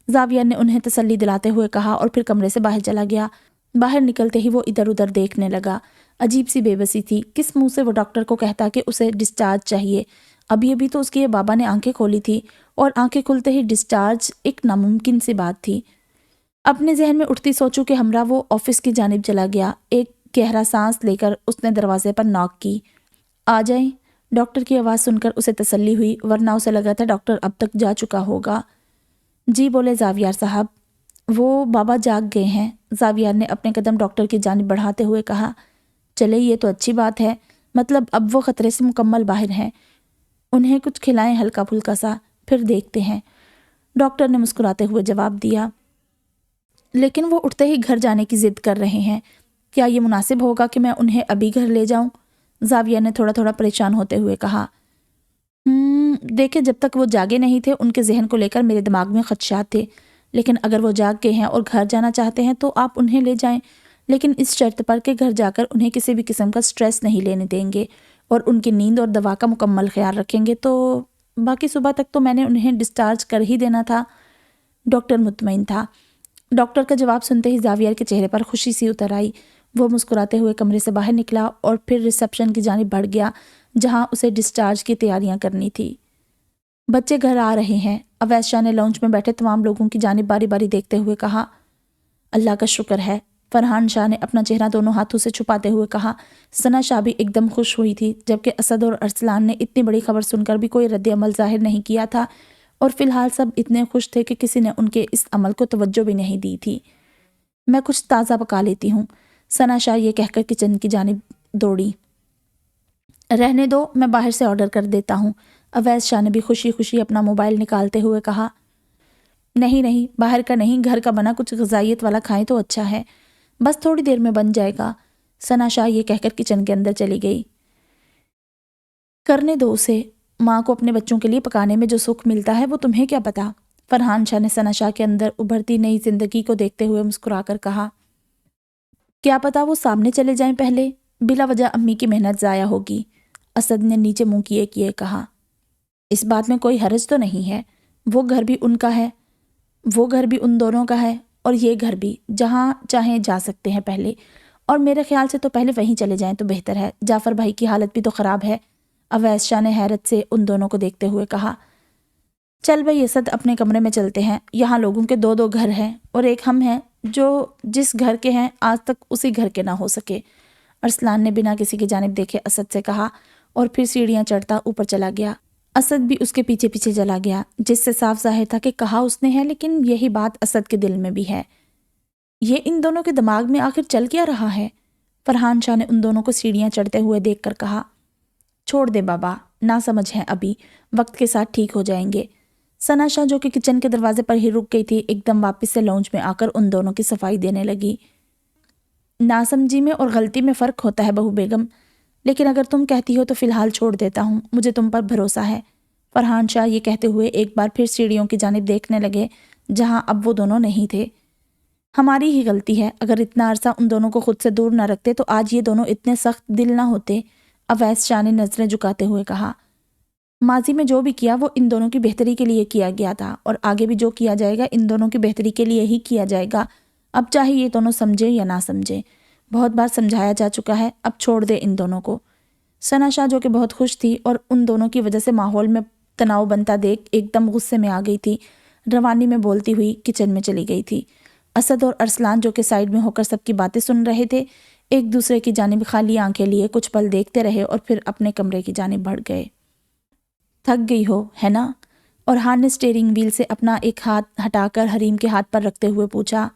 زاویہ نے انہیں تسلی دلاتے ہوئے کہا اور پھر کمرے سے باہر چلا گیا۔ باہر نکلتے ہی وہ ادھر ادھر دیکھنے لگا۔ عجیب سی بے بسی تھی، کس منہ سے وہ ڈاکٹر کو کہتا کہ اسے ڈسچارج چاہیے؟ ابھی تو اس کے بابا نے آنکھیں کھولی تھی اور آنکھیں کھلتے ہی ڈسچارج ایک ناممکن سی بات تھی۔ اپنے ذہن میں اٹھتی سوچوں کے ہمراہ وہ آفس کی جانب چلا گیا۔ ایک گہرا سانس لے کر اس نے دروازے پر ناک کی۔ آ جائیں۔ ڈاکٹر کی آواز سن کر اسے تسلی ہوئی، ورنہ اسے لگا تھا ڈاکٹر اب تک جا چکا ہوگا۔ جی بولے زاویار صاحب۔ وہ بابا جاگ گئے ہیں، زاویار نے اپنے قدم ڈاکٹر کی جانب بڑھاتے ہوئے کہا۔ چلے یہ تو اچھی بات ہے، مطلب اب وہ خطرے سے مکمل باہر ہیں۔ انہیں کچھ کھلائیں ہلکا پھلکا سا، پھر دیکھتے ہیں، ڈاکٹر نے مسکراتے ہوئے جواب دیا۔ لیکن وہ اٹھتے ہی گھر جانے کی ضد کر رہے ہیں، کیا یہ مناسب ہوگا کہ میں انہیں ابھی گھر لے جاؤں؟ زاویہ نے تھوڑا پریشان ہوتے ہوئے کہا۔ دیکھیں، جب تک وہ جاگے نہیں تھے ان کے ذہن کو لے کر میرے دماغ میں خدشات تھے، لیکن اگر وہ جاگ گئے ہیں اور گھر جانا چاہتے ہیں تو آپ انہیں لے جائیں، لیکن اس شرط پر کہ گھر جا کر انہیں کسی بھی قسم کا سٹریس نہیں لینے دیں گے اور ان کی نیند اور دوا کا مکمل خیال رکھیں گے۔ تو باقی صبح تک تو میں نے انہیں ڈسچارج کر ہی دینا تھا۔ ڈاکٹر مطمئن تھا۔ ڈاکٹر کا جواب سنتے ہی زاویہ کے چہرے پر خوشی سی اتر آئی۔ وہ مسکراتے ہوئے کمرے سے باہر نکلا اور پھر ریسپشن کی جانب بڑھ گیا جہاں اسے ڈسچارج کی تیاریاں کرنی تھی۔ بچے گھر آ رہے ہیں، اویس شاہ نے لاؤنج میں بیٹھے تمام لوگوں کی جانب باری باری دیکھتے ہوئے کہا۔ اللہ کا شکر ہے، فرحان شاہ نے اپنا چہرہ دونوں ہاتھوں سے چھپاتے ہوئے کہا۔ ثنا شاہ بھی ایک دم خوش ہوئی تھی، جبکہ اسد اور ارسلان نے اتنی بڑی خبر سن کر بھی کوئی رد عمل ظاہر نہیں کیا تھا، اور فی الحال سب اتنے خوش تھے کہ کسی نے ان کے اس عمل کو توجہ بھی نہیں دی تھی۔ میں کچھ تازہ پکا لیتی ہوں، ثنا شاہ یہ کہہ کر کچن کی جانب دوڑی۔ رہنے دو، میں باہر سے آرڈر کر دیتا ہوں، اویس شاہ نے بھی خوشی خوشی اپنا موبائل نکالتے ہوئے کہا۔ نہیں، باہر کا نہیں، گھر کا بنا کچھ غذائیت والا کھائیں تو اچھا ہے، بس تھوڑی دیر میں بن جائے گا، ثنا شاہ یہ کہہ کر کچن کے اندر چلی گئی۔ کرنے دو اسے، ماں کو اپنے بچوں کے لیے پکانے میں جو سکھ ملتا ہے وہ تمہیں کیا پتا؟ فرحان شاہ نے ثنا شاہ کے اندر ابھرتی نئی زندگی کو دیکھتے ہوئے مسکرا کر کہا۔ کیا پتا وہ سامنے چلے جائیں پہلے، بلا وجہ امی کی محنت ضائع ہوگی، اسد نے نیچے منہ کیے کہا۔ اس بات میں کوئی حرج تو نہیں ہے، وہ گھر بھی ان کا ہے، وہ گھر بھی ان دونوں کا ہے، اور یہ گھر بھی، جہاں چاہیں جا سکتے ہیں پہلے، اور میرے خیال سے تو پہلے وہیں چلے جائیں تو بہتر ہے، جعفر بھائی کی حالت بھی تو خراب ہے، اویس شاہ نے حیرت سے ان دونوں کو دیکھتے ہوئے کہا۔ چل بھائی اسد، اپنے کمرے میں چلتے ہیں، یہاں لوگوں کے دو گھر ہیں اور ایک ہم ہیں جو جس گھر کے ہیں آج تک اسی گھر کے نہ ہو سکے، ارسلان نے بنا کسی کی جانب دیکھے اسد سے کہا، اور پھر سیڑھیاں چڑھتا اوپر چلا گیا۔ اسد بھی اس کے پیچھے پیچھے چلا گیا، جس سے صاف ظاہر تھا کہ کہا اس نے ہے، لیکن یہی بات اسد کے دل میں بھی ہے۔ یہ ان دونوں کے دماغ میں آخر چل کیا رہا ہے؟ فرحان شاہ نے ان دونوں کو سیڑھیاں چڑھتے ہوئے دیکھ کر کہا۔ چھوڑ دے بابا، نہ سمجھ ہیں ابھی، وقت کے ساتھ ٹھیک ہو جائیں گے۔ ثنا شاہ جو کہ کچن کے دروازے پر ہی رک گئی تھی، ایک دم واپس سے لاؤنج میں آ کر ان دونوں کی صفائی دینے لگی۔ ناسمجھی میں اور غلطی میں فرق ہوتا ہے بہو بیگم، لیکن اگر تم کہتی ہو تو فی الحال چھوڑ دیتا ہوں، مجھے تم پر بھروسہ ہے۔ فرحان شاہ یہ کہتے ہوئے ایک بار پھر سیڑھیوں کی جانب دیکھنے لگے جہاں اب وہ دونوں نہیں تھے۔ ہماری ہی غلطی ہے، اگر اتنا عرصہ ان دونوں کو خود سے دور نہ رکھتے تو آج یہ دونوں اتنے سخت دل نہ ہوتے، اویس شاہ نے نظریں جھکاتے ہوئے کہا۔ ماضی میں جو بھی کیا وہ ان دونوں کی بہتری کے لیے کیا گیا تھا، اور آگے بھی جو کیا جائے گا ان دونوں کی بہتری کے لیے ہی کیا جائے گا، اب چاہے یہ دونوں سمجھیں یا نہ سمجھیں، بہت بار سمجھایا جا چکا ہے، اب چھوڑ دے ان دونوں کو۔ ثنا شاہ جو کہ بہت خوش تھی اور ان دونوں کی وجہ سے ماحول میں تناؤ بنتا دیکھ ایک دم غصے میں آ گئی تھی، روانی میں بولتی ہوئی کچن میں چلی گئی تھی۔ اسد اور ارسلان جو کہ سائیڈ میں ہو کر سب کی باتیں سن رہے تھے، ایک دوسرے کی جانب خالی آنکھیں لیے کچھ پل دیکھتے رہے اور پھر اپنے کمرے کی جانب بڑھ گئے۔ تھک گئی ہو ہے نا؟ اورحان نے اسٹیئرنگ ویل سے اپنا ایک ہاتھ ہٹا کر حریم کے ہاتھ پر رکھتے ہوئے پوچھا۔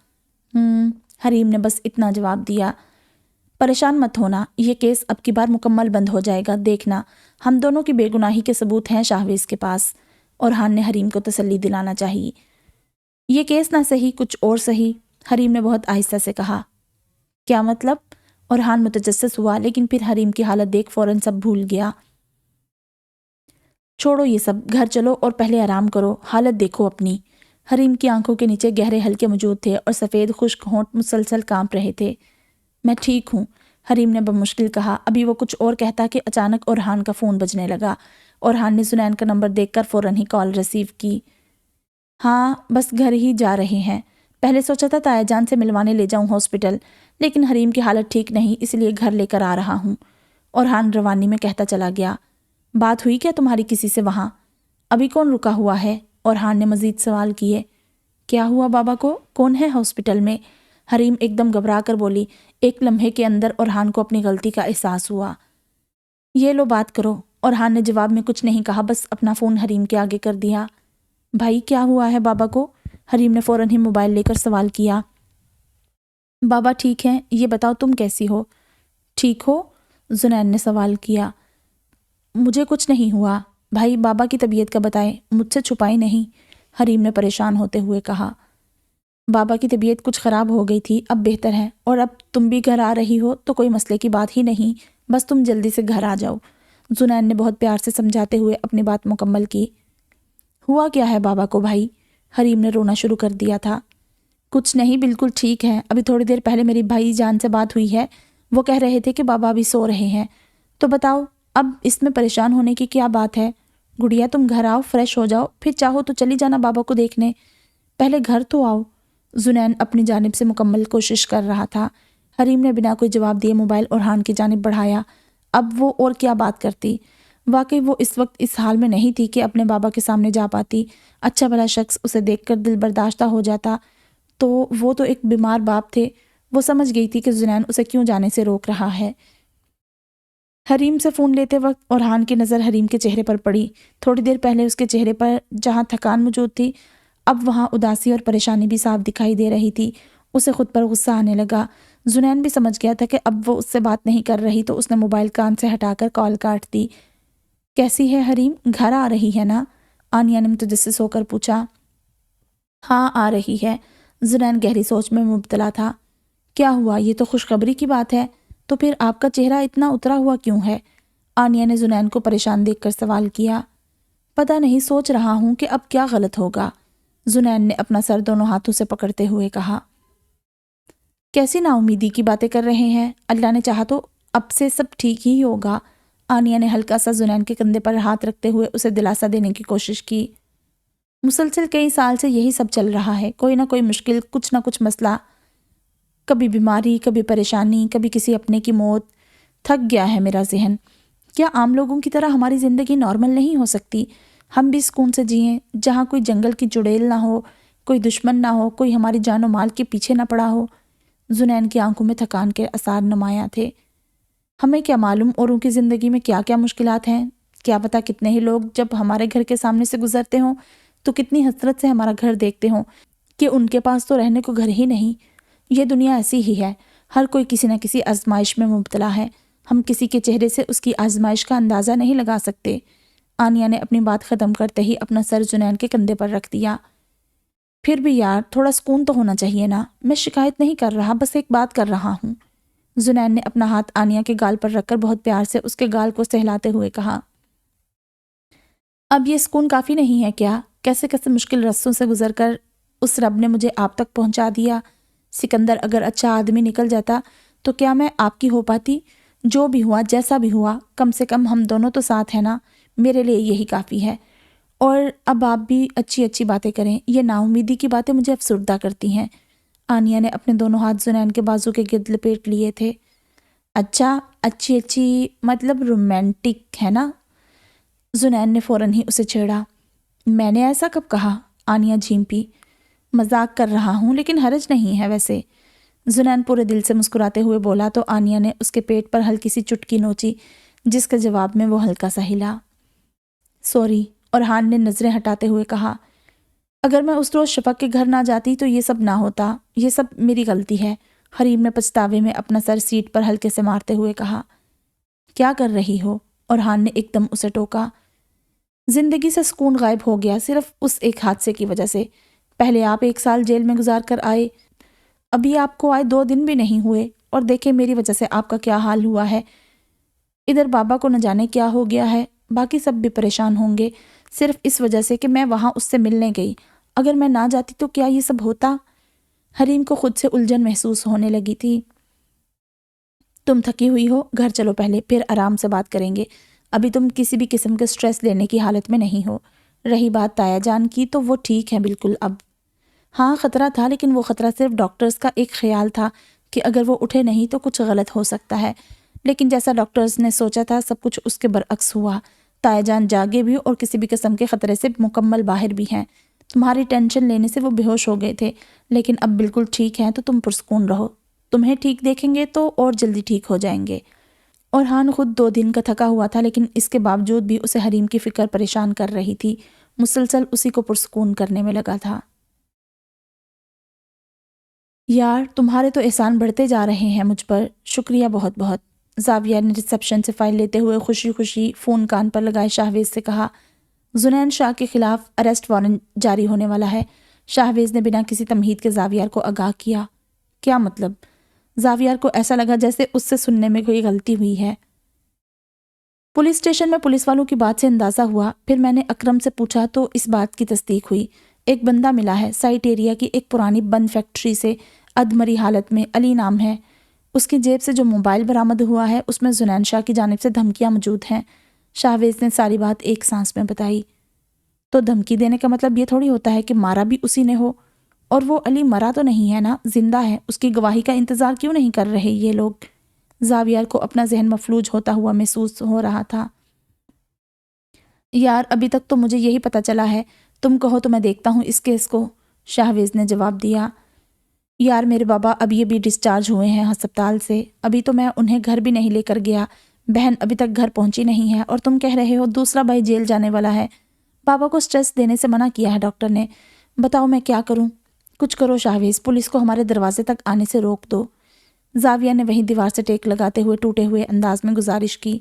حریم نے بس اتنا جواب دیا۔ پریشان مت ہونا، یہ کیس اب کی بار مکمل بند ہو جائے گا، دیکھنا، ہم دونوں کی بے گناہی کے ثبوت ہیں شاہویز کے پاس، اورحان نے حریم کو تسلی دلانا چاہیے۔ یہ کیس نہ صحیح کچھ اور صحیح، حریم نے بہت آہستہ سے کہا۔ کیا مطلب؟ اورحان متجسس ہوا، لیکن پھر حریم کی حالت دیکھ فوراً سب بھول گیا۔ چھوڑو یہ سب، گھر چلو اور پہلے آرام کرو، حالت دیکھو اپنی، حریم کی آنکھوں کے نیچے گہرے ہلکے موجود تھے اور سفید خشک ہونٹ مسلسل کانپ رہے تھے۔ میں ٹھیک ہوں، حریم نے بمشکل کہا۔ ابھی وہ کچھ اور کہتا کہ اچانک اورحان کا فون بجنے لگا۔ اورحان نے زنین کا نمبر دیکھ کر فوراً ہی کال ریسیو کی۔ ہاں، بس گھر ہی جا رہے ہیں۔ پہلے سوچا تھا تایا جان سے ملوانے لے جاؤں ہاسپٹل، لیکن حریم کی حالت ٹھیک نہیں، اس لیے گھر لے کر آ رہا ہوں۔ اورحان روانی میں کہتا چلا گیا۔ بات ہوئی کیا تمہاری کسی سے وہاں؟ ابھی کون رکا ہوا ہے؟ اورحان نے مزید سوال کیے۔ کیا ہوا بابا کو؟ کون ہے ہاسپٹل میں؟ حریم ایک دم گھبرا کر بولی۔ ایک لمحے کے اندر اورحان کو اپنی غلطی کا احساس ہوا۔ یہ لو بات کرو۔ اورحان نے جواب میں کچھ نہیں کہا، بس اپنا فون حریم کے آگے کر دیا۔ بھائی کیا ہوا ہے بابا کو؟ حریم نے فوراً ہی موبائل لے کر سوال کیا۔ بابا ٹھیک ہیں، یہ بتاؤ تم کیسی ہو؟ ٹھیک ہو؟ زنین نے سوال کیا۔ مجھے کچھ نہیں ہوا بھائی، بابا کی طبیعت کا بتائیں، مجھ سے چھپائی نہیں، حریم نے پریشان ہوتے ہوئے کہا۔ بابا کی طبیعت کچھ خراب ہو گئی تھی، اب بہتر ہے، اور اب تم بھی گھر آ رہی ہو تو کوئی مسئلے کی بات ہی نہیں، بس تم جلدی سے گھر آ جاؤ، زنین نے بہت پیار سے سمجھاتے ہوئے اپنی بات مکمل کی۔ ہوا کیا ہے بابا کو بھائی؟ حریم نے رونا شروع کر دیا تھا۔ کچھ نہیں، بالکل ٹھیک ہے، ابھی تھوڑی دیر پہلے میری بھائی جان سے بات ہوئی ہے، وہ کہہ رہے تھے کہ بابا ابھی سو رہے ہیں، تو بتاؤ اب اس میں پریشان ہونے کی کیا بات ہے؟ گڑیا تم گھر آؤ، فریش ہو جاؤ، پھر چاہو تو چلی جانا بابا کو دیکھنے، پہلے گھر تو آؤ، زنین اپنی جانب سے مکمل کوشش کر رہا تھا۔ حریم نے بنا کوئی جواب دیے موبائل اورحان کی جانب بڑھایا۔ اب وہ اور کیا بات کرتی؟ واقعی وہ اس وقت اس حال میں نہیں تھی کہ اپنے بابا کے سامنے جا پاتی۔ اچھا بھلا شخص اسے دیکھ کر دل برداشتہ ہو جاتا، تو وہ تو ایک بیمار باپ تھے۔ وہ سمجھ گئی تھی کہ زنین اسے کیوں جانے سے روک رہا ہے۔ حریم سے فون لیتے وقت اورحان کی نظر حریم کے چہرے پر پڑی۔ تھوڑی دیر پہلے اس کے چہرے پر جہاں تھکان موجود تھی، اب وہاں اداسی اور پریشانی بھی صاف دکھائی دے رہی تھی۔ اسے خود پر غصہ آنے لگا۔ زنین بھی سمجھ گیا تھا کہ اب وہ اس سے بات نہیں کر رہی، تو اس نے موبائل کان سے ہٹا کر کال کاٹ دی۔ کیسی ہے حریم؟ گھر آ رہی ہے نا؟ آنیہ نے متجسس ہو کر پوچھا۔ ہاں آ رہی ہے۔ زنین گہری سوچ میں مبتلا تھا۔ کیا ہوا؟ یہ تو خوشخبری کی بات ہے، تو پھر آپ کا چہرہ اتنا اترا ہوا کیوں ہے؟ آنیہ نے زنین کو پریشان دیکھ کر سوال کیا۔ پتہ نہیں، سوچ رہا ہوں کہ اب کیا غلط ہوگا، زنین نے اپنا سر دونوں ہاتھوں سے پکڑتے ہوئے کہا۔ کیسی نا امیدی کی باتیں کر رہے ہیں؟ اللہ نے چاہا تو اب سے سب ٹھیک ہی ہوگا۔ آنیہ نے ہلکا سا زنین کے کندھے پر ہاتھ رکھتے ہوئے اسے دلاسا دینے کی کوشش کی۔ مسلسل کئی سال سے یہی سب چل رہا ہے، کوئی نہ کوئی مشکل، کچھ نہ کچھ مسئلہ، کبھی بیماری، کبھی پریشانی، کبھی کسی اپنے کی موت۔ تھک گیا ہے میرا ذہن۔ کیا عام لوگوں کی طرح ہماری زندگی نارمل نہیں ہو سکتی؟ ہم بھی سکون سے جئیں، جہاں کوئی جنگل کی چڑیل نہ ہو، کوئی دشمن نہ ہو، کوئی ہماری جان و مال کے پیچھے نہ پڑا ہو۔ زنین کی آنکھوں میں تھکان کے آثار نمایاں تھے۔ ہمیں کیا معلوم اوروں کی زندگی میں کیا کیا مشکلات ہیں؟ کیا پتہ کتنے ہی لوگ جب ہمارے گھر کے سامنے سے گزرتے ہوں تو کتنی حسرت سے ہمارا گھر دیکھتے ہوں کہ ان کے پاس تو رہنے کو گھر ہی نہیں۔ یہ دنیا ایسی ہی ہے، ہر کوئی کسی نہ کسی آزمائش میں مبتلا ہے، ہم کسی کے چہرے سے اس کی آزمائش کا اندازہ نہیں لگا سکتے۔ آنیہ نے اپنی بات ختم کرتے ہی اپنا سر زنین کے کندھے پر رکھ دیا۔ پھر بھی یار تھوڑا سکون تو ہونا چاہیے نا، میں شکایت نہیں کر رہا، بس ایک بات کر رہا ہوں۔ زنین نے اپنا ہاتھ آنیہ کے گال پر رکھ کر بہت پیار سے اس کے گال کو سہلاتے ہوئے کہا۔ اب یہ سکون کافی نہیں ہے کیا؟ کیسے کیسے مشکل رستوں سے گزر کر اس رب نے مجھے آپ تک پہنچا دیا۔ سکندر اگر اچھا آدمی نکل جاتا تو کیا میں آپ کی ہو پاتی؟ جو بھی ہوا، جیسا بھی ہوا، کم سے کم ہم دونوں تو ساتھ ہیں نا، میرے لیے یہی کافی ہے۔ اور اب آپ بھی اچھی اچھی باتیں کریں، یہ نا امیدی کی باتیں مجھے افسردہ کرتی ہیں۔ آنیہ نے اپنے دونوں ہاتھ زنین کے بازو کے گرد لپیٹ لیے تھے۔ اچھا، اچھی اچھی مطلب رومانٹک ہے نا؟ زنین نے فوراً ہی اسے چھیڑا۔ میں نے ایسا کب کہا؟ آنیہ جھیمپی۔ مذاق کر رہا ہوں، لیکن حرج نہیں ہے ویسے، زنین پورے دل سے مسکراتے ہوئے بولا تو آنیہ نے اس کے پیٹ پر ہلکی سی چٹکی نوچی، جس کے جواب میں وہ ہلکا سا ہلا۔ سوری، اورحان نے نظریں ہٹاتے ہوئے کہا۔ اگر میں اس روز شفق کے گھر نہ جاتی تو یہ سب نہ ہوتا، یہ سب میری غلطی ہے، حریم نے پچھتاوے میں اپنا سر سیٹ پر ہلکے سے مارتے ہوئے کہا۔ کیا کر رہی ہو؟ اورحان نے ایک دم اسے ٹوکا۔ زندگی سے سکون غائب ہو گیا صرف اس ایک حادثے کی وجہ سے۔ پہلے آپ 1 سال جیل میں گزار کر آئے، ابھی آپ کو آئے 2 دن بھی نہیں ہوئے، اور دیکھیں میری وجہ سے آپ کا کیا حال ہوا ہے۔ ادھر بابا کو نہ جانے کیا ہو گیا ہے، باقی سب بھی پریشان ہوں گے، صرف اس وجہ سے کہ میں وہاں اس سے ملنے گئی۔ اگر میں نہ جاتی تو کیا یہ سب ہوتا؟ حریم کو خود سے الجھن محسوس ہونے لگی تھی۔ تم تھکی ہوئی ہو، گھر چلو پہلے، پھر آرام سے بات کریں گے۔ ابھی تم کسی بھی قسم کے سٹریس لینے کی حالت میں نہیں ہو۔ رہی بات تایا جان کی تو وہ ٹھیک ہے بالکل اب۔ ہاں خطرہ تھا، لیکن وہ خطرہ صرف ڈاکٹرز کا ایک خیال تھا کہ اگر وہ اٹھے نہیں تو کچھ غلط ہو سکتا ہے، لیکن جیسا ڈاکٹرز نے سوچا تھا سب کچھ اس کے برعکس ہوا۔ تایا جان جاگے بھی اور کسی بھی قسم کے خطرے سے مکمل باہر بھی ہیں۔ تمہاری ٹینشن لینے سے وہ بے ہوش ہو گئے تھے، لیکن اب بالکل ٹھیک ہیں تو تم پرسکون رہو۔ تمہیں ٹھیک دیکھیں گے تو اور جلدی ٹھیک ہو جائیں گے۔ اورحان خود 2 دن کا تھکا ہوا تھا، لیکن اس کے باوجود بھی اسے حریم کی فکر پریشان کر رہی تھی، مسلسل اسی کو پرسکون کرنے میں لگا تھا۔ یار تمہارے تو احسان بڑھتے جا رہے ہیں مجھ پر، شکریہ بہت بہت۔ زاویہ نے ریسیپشن سے فائل لیتے ہوئے خوشی خوشی فون کان پر لگائے شاہویز سے کہا، زنین شاہ کے خلاف اریسٹ وارنٹ جاری ہونے والا ہے۔ شاہویز نے بنا کسی تمہید کے زاویہ کو آگاہ کیا۔ کیا مطلب؟ زاویہ کو ایسا لگا جیسے اس سے سننے میں کوئی غلطی ہوئی ہے۔ پولیس اسٹیشن میں پولیس والوں کی بات سے اندازہ ہوا، پھر میں نے اکرم سے پوچھا تو اس بات کی تصدیق ہوئی۔ ایک بندہ ملا ہے، سائٹ ایریا کی ایک پرانی بند فیکٹری سے، ادمری حالت میں، علی نام ہے۔ اس کی جیب سے جو موبائل برآمد ہوا ہے اس میں زنین شاہ کی جانب سے دھمکیاں موجود ہیں۔ شاہویز نے ساری بات ایک سانس میں بتائی۔ تو دھمکی دینے کا مطلب یہ تھوڑی ہوتا ہے کہ مارا بھی اسی نے ہو، اور وہ علی مرا تو نہیں ہے نا، زندہ ہے، اس کی گواہی کا انتظار کیوں نہیں کر رہے یہ لوگ؟ زاویہ کو اپنا ذہن مفلوج ہوتا ہوا محسوس ہو رہا تھا۔ یار ابھی تک تو مجھے یہی پتہ چلا ہے، تم کہو تو میں دیکھتا ہوں اس کیس کو، شاہویز نے جواب دیا۔ یار میرے بابا اب یہ بھی ڈسچارج ہوئے ہیں ہسپتال سے، ابھی تو میں انہیں گھر بھی نہیں لے کر گیا، بہن ابھی تک گھر پہنچی نہیں ہے، اور تم کہہ رہے ہو دوسرا بھائی جیل جانے والا ہے۔ بابا کو سٹریس دینے سے منع کیا ہے ڈاکٹر نے، بتاؤ میں کیا کروں؟ کچھ کرو شاہویز، پولیس کو ہمارے دروازے تک آنے سے روک دو۔ زاویہ نے وہیں دیوار سے ٹیک لگاتے ہوئے ٹوٹے ہوئے انداز میں گزارش کی۔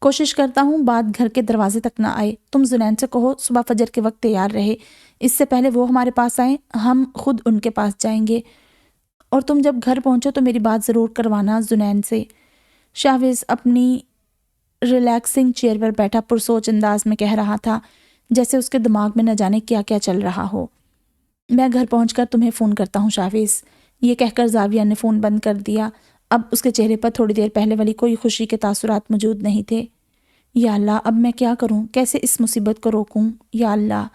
کوشش کرتا ہوں بات گھر کے دروازے تک نہ آئے، تم زنین سے کہو صبح فجر کے وقت تیار رہے، اس سے پہلے وہ ہمارے پاس آئیں، ہم خود ان کے پاس جائیں گے، اور تم جب گھر پہنچو تو میری بات ضرور کروانا زنین سے۔ شاہویز اپنی ریلیکسنگ چیئر پر بیٹھا پرسوچ انداز میں کہہ رہا تھا، جیسے اس کے دماغ میں نہ جانے کیا کیا چل رہا ہو۔ میں گھر پہنچ کر تمہیں فون کرتا ہوں شاہویز۔ یہ کہہ کر زاویہ نے فون بند کر دیا۔ اب اس کے چہرے پر تھوڑی دیر پہلے والی کوئی خوشی کے تاثرات موجود نہیں تھے۔ یا اللہ اب میں کیا کروں، کیسے اس مصیبت کو روکوں، یا اللہ۔